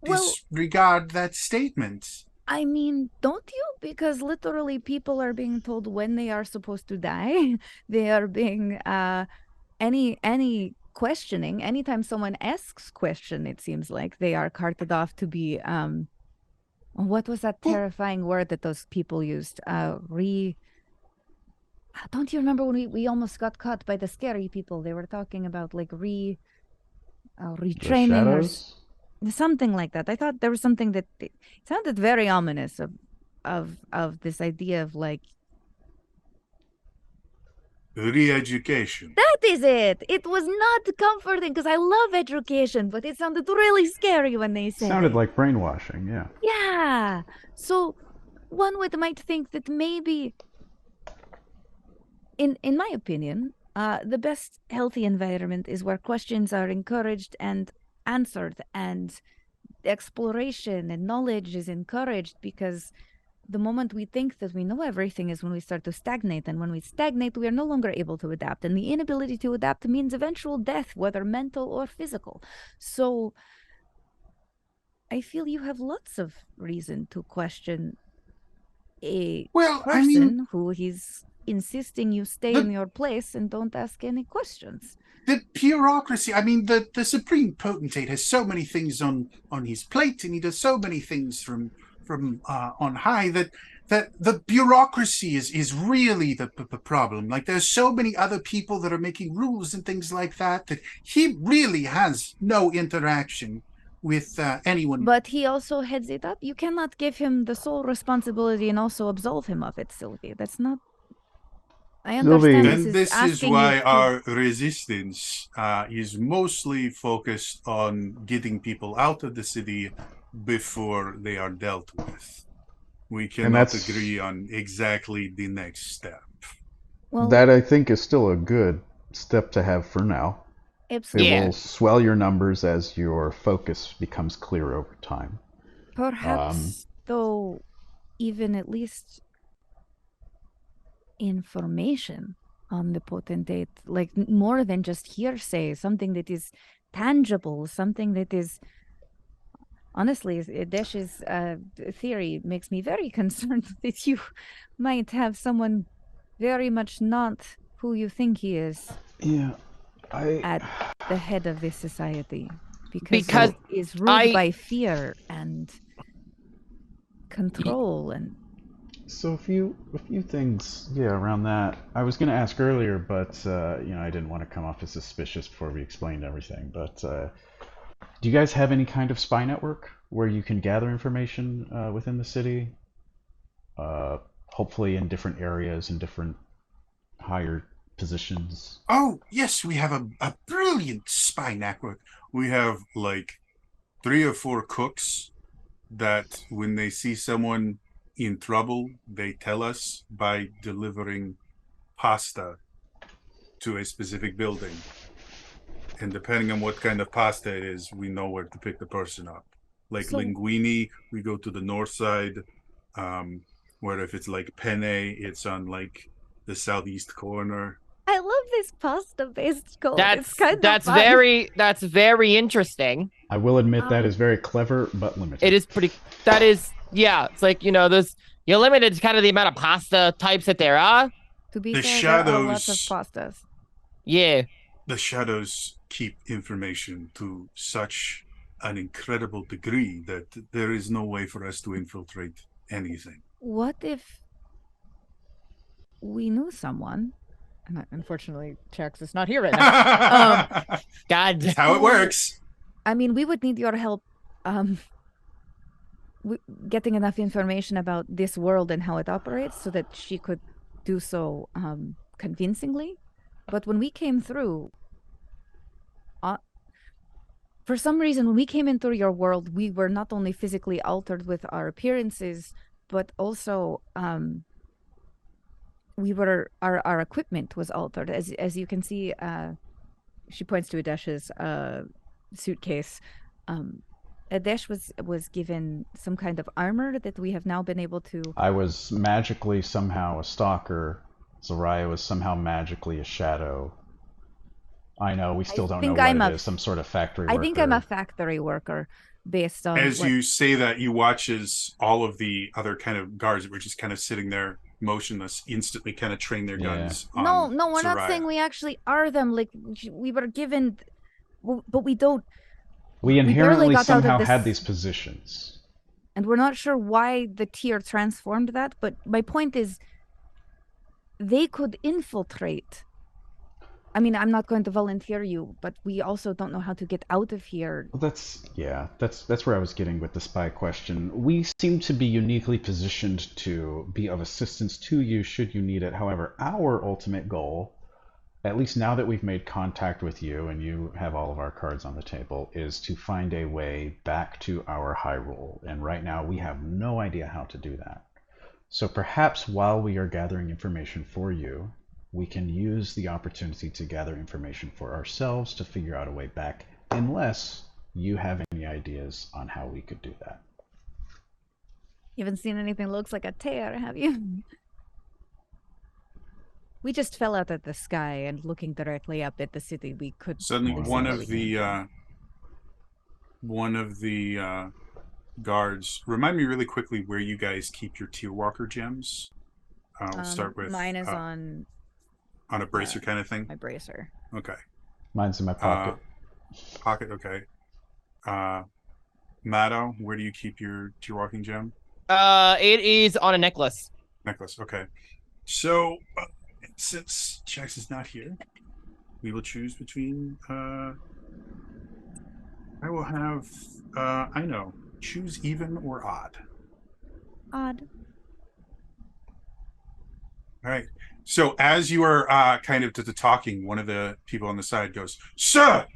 Well, disregard that statement. I mean, don't you? Because literally people are being told when they are supposed to die. They are being any questioning, anytime someone asks question, it seems like they are carted off to be what was that terrifying word that those people used? Don't you remember when we almost got caught by the scary people? They were talking about like The retraining or shadows? something like that. I thought there was something that it sounded very ominous of this idea of like, Re-education. that is it. It was not comforting because I love education, but it sounded really scary when they said Sounded it. like brainwashing, yeah. Yeah. So one might think that maybe, in my opinion, the best healthy environment is where questions are encouraged and answered, and exploration and knowledge is encouraged, because the moment we think that we know everything is when we start to stagnate, and when we stagnate we are no longer able to adapt, and the inability to adapt means eventual death, whether mental or physical. So I feel you have lots of reason to question a Well, I person mean, who he's insisting you stay the- in your place and don't ask any questions. the bureaucracy. I mean, the supreme potentate has so many things on his plate, and he does so many things from from on high that the bureaucracy is really the problem. Like there's so many other people that are making rules and things like that he really has no interaction with anyone. But he also heads it up. You cannot give him the sole responsibility and also absolve him of it, Sylvie. That's not. I understand Sylvie. this And is this is asking why you to... our resistance is mostly focused on getting people out of the city before they are dealt with. We cannot that's- agree on exactly the next step. Well, That I think is still a good step to have for now. It absolutely. Yeah. will swell your numbers as your focus becomes clear over time. Perhaps, though, even at least information on the potentate, like more than just hearsay, something that is tangible, something that is... Honestly, Desh's theory makes me very concerned that you might have someone very much not who you think he is Yeah, at the head of this society. Because he is ruled by fear and control and... So a few things, around that. I was going to ask earlier, but I didn't want to come off as suspicious before we explained everything. But do you guys have any kind of spy network where you can gather information within the city? Hopefully in different areas and different higher positions. Oh, yes, we have a brilliant spy network. We have like 3 or 4 cooks that when they see someone in trouble, they tell us by delivering pasta to a specific building. And depending on what kind of pasta it is, we know where to pick the person up. Like linguine, we go to the north side. Where if it's like penne, it's on like the southeast corner. I love this pasta-based code. It's kind of that's fun. that's very interesting. I will admit that is very clever, but limited. It is pretty. That is, yeah. It's like you're limited to kind of the amount of pasta types that there are. To be The fair, there are lots of shadows- pastas. Yeah. The shadows keep information to such an incredible degree that there is no way for us to infiltrate anything. What if we knew someone? And unfortunately, Chax is not here right now. God. That's how it works. I mean, we would need your help getting enough information about this world and how it operates so that she could do so convincingly. But when we came through, for some reason, when we came into your world, we were not only physically altered with our appearances, but also we were our equipment was altered. As you can see, she points to Adesh's suitcase. Adesh was given some kind of armor that we have now been able to... I was magically somehow a stalker. Zaraya was somehow magically a shadow. I know, we still don't know what it is. Some sort of factory worker. I think I'm a factory worker based on... As you say that, you watch as all of the other kind of guards that were just kind of sitting there motionless instantly kind of train their guns on No, we're not Zaraya. saying we actually are them. Like, we were given... But we don't... We inherently got out of somehow this- had these positions. And we're not sure why the tier transformed that, but my point is they could infiltrate. I mean, I'm not going to volunteer you, but we also don't know how to get out of here. Well, that's where I was getting with the spy question. We seem to be uniquely positioned to be of assistance to you should you need it. However, our ultimate goal, at least now that we've made contact with you and you have all of our cards on the table, is to find a way back to our Hyrule. And right now we have no idea how to do that. So perhaps while we are gathering information for you, we can use the opportunity to gather information for ourselves to figure out a way back, unless you have any ideas on how we could do that. You haven't seen anything that looks like a tear, have you? We just fell out of the sky and looking directly up at the city, we could... Suddenly, More one than of the guards. Remind me really quickly where you guys keep your Tier Walker gems. We'll start with mine is on a bracer kind of thing. my bracer. Okay. Mine's in my pocket. Pocket. Okay. Maddo, where do you keep your Tier Walking gem? It is on a necklace. Necklace. Okay. So since Jax is not here, we will choose between. I will have. I know. Choose even or odd. Odd. All right. So as you are kind of to the talking, one of the people on the side goes, "Sir,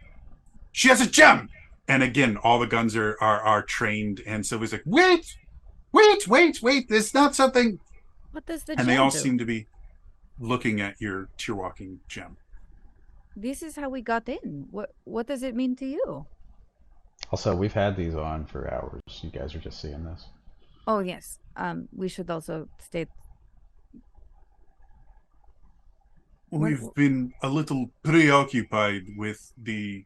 she has a gem!" And again, all the guns are trained, and Sylvie's like, "Wait, wait! There's not something." What does the And they gem all do? seem to be looking at your tear walking gem. This is how we got in. What does it mean to you? Also, we've had these on for hours. You guys are just seeing this. Oh yes. We should also state. We've been a little preoccupied with the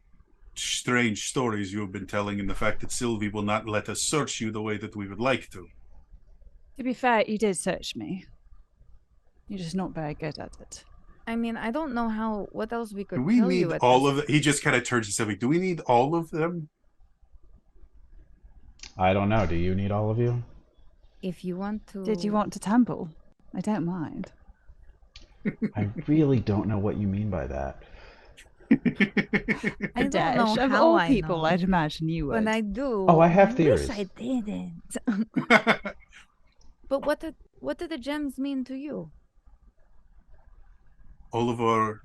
strange stories you have been telling and the fact that Sylvie will not let us search you the way that we would like to. To be fair, you did search me. You're just not very good at it. I mean, I don't know what else we could Do we tell need you at all this. of them? He just kind of turns to Sylvie. Do we need all of them? I don't know. Do you need all of you? If you want to. Did you want to tumble? I don't mind. I really don't know what you mean by that. I don't Dash. know Of how all I people, know. I'd imagine you would. When I do. Oh, I have wish theories. I didn't. But what do the gems mean to you? All of our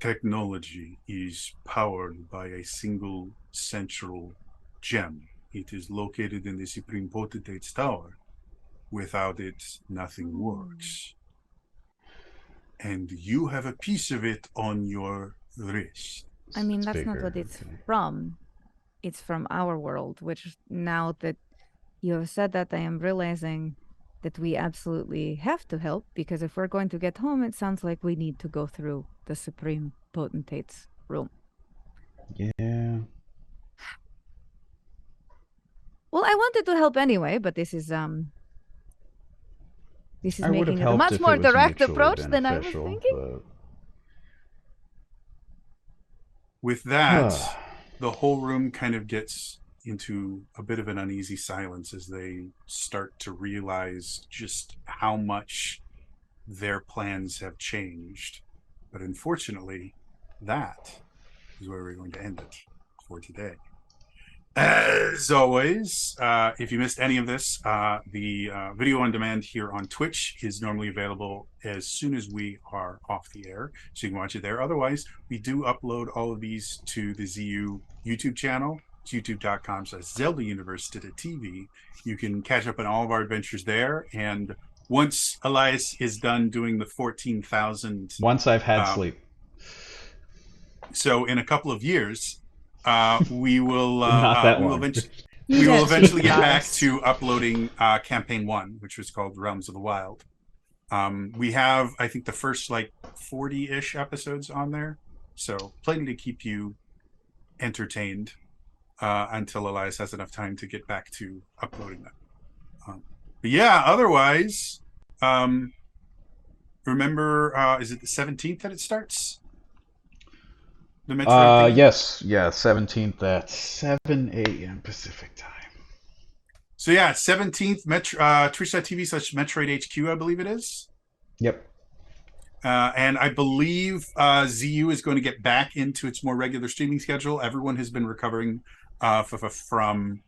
technology is powered by a single central gem. It is located in the Supreme Potentate's tower. Without it, nothing works. And you have a piece of it on your wrist. I mean, It's that's not bigger, what it's okay. from. It's from our world, which now that you have said that, I am realizing that we absolutely have to help, because if we're going to get home, it sounds like we need to go through the Supreme Potentate's room. Yeah. Well, I wanted to help anyway, but this is I would have making it a helped much if more it was direct mutually approach than I was beneficial, thinking. With that, the whole room kind of gets into a bit of an uneasy silence as they start to realize just how much their plans have changed. But unfortunately, that is where we're going to end it for today. As always, if you missed any of this, the video on demand here on Twitch is normally available as soon as we are off the air, so you can watch it there. Otherwise, we do upload all of these to the ZU YouTube channel. It's youtube.com/Zelda Universe TV. You can catch up on all of our adventures there. And once Elias is done doing the 14,000, Once I've had sleep. so in a couple of years, we will Not that we will long. eventually You we will don't eventually sleep get back fast. to uploading campaign 1, which was called Realms of the Wild. We have, I think, the first like 40-ish episodes on there, so plenty to keep you entertained until Elias has enough time to get back to uploading them. But yeah, otherwise, remember, is it the 17th that it starts? The Metroid thing? Yes, yeah, 17th at 7 a.m. Pacific time. So yeah, 17th, twitch.tv/Metroid HQ, I believe it is. Yep. And I believe ZU is going to get back into its more regular streaming schedule. Everyone has been recovering from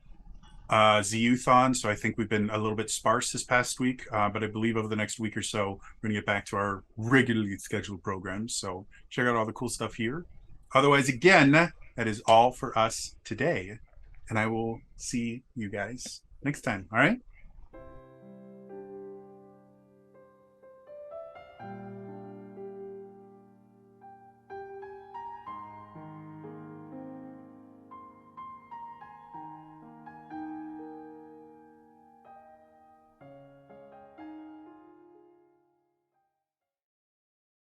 ZU-thon, so I think we've been a little bit sparse this past week. But I believe over the next week or so, we're going to get back to our regularly scheduled programs. So check out all the cool stuff here. Otherwise, again, that is all for us today. And I will see you guys next time. All right?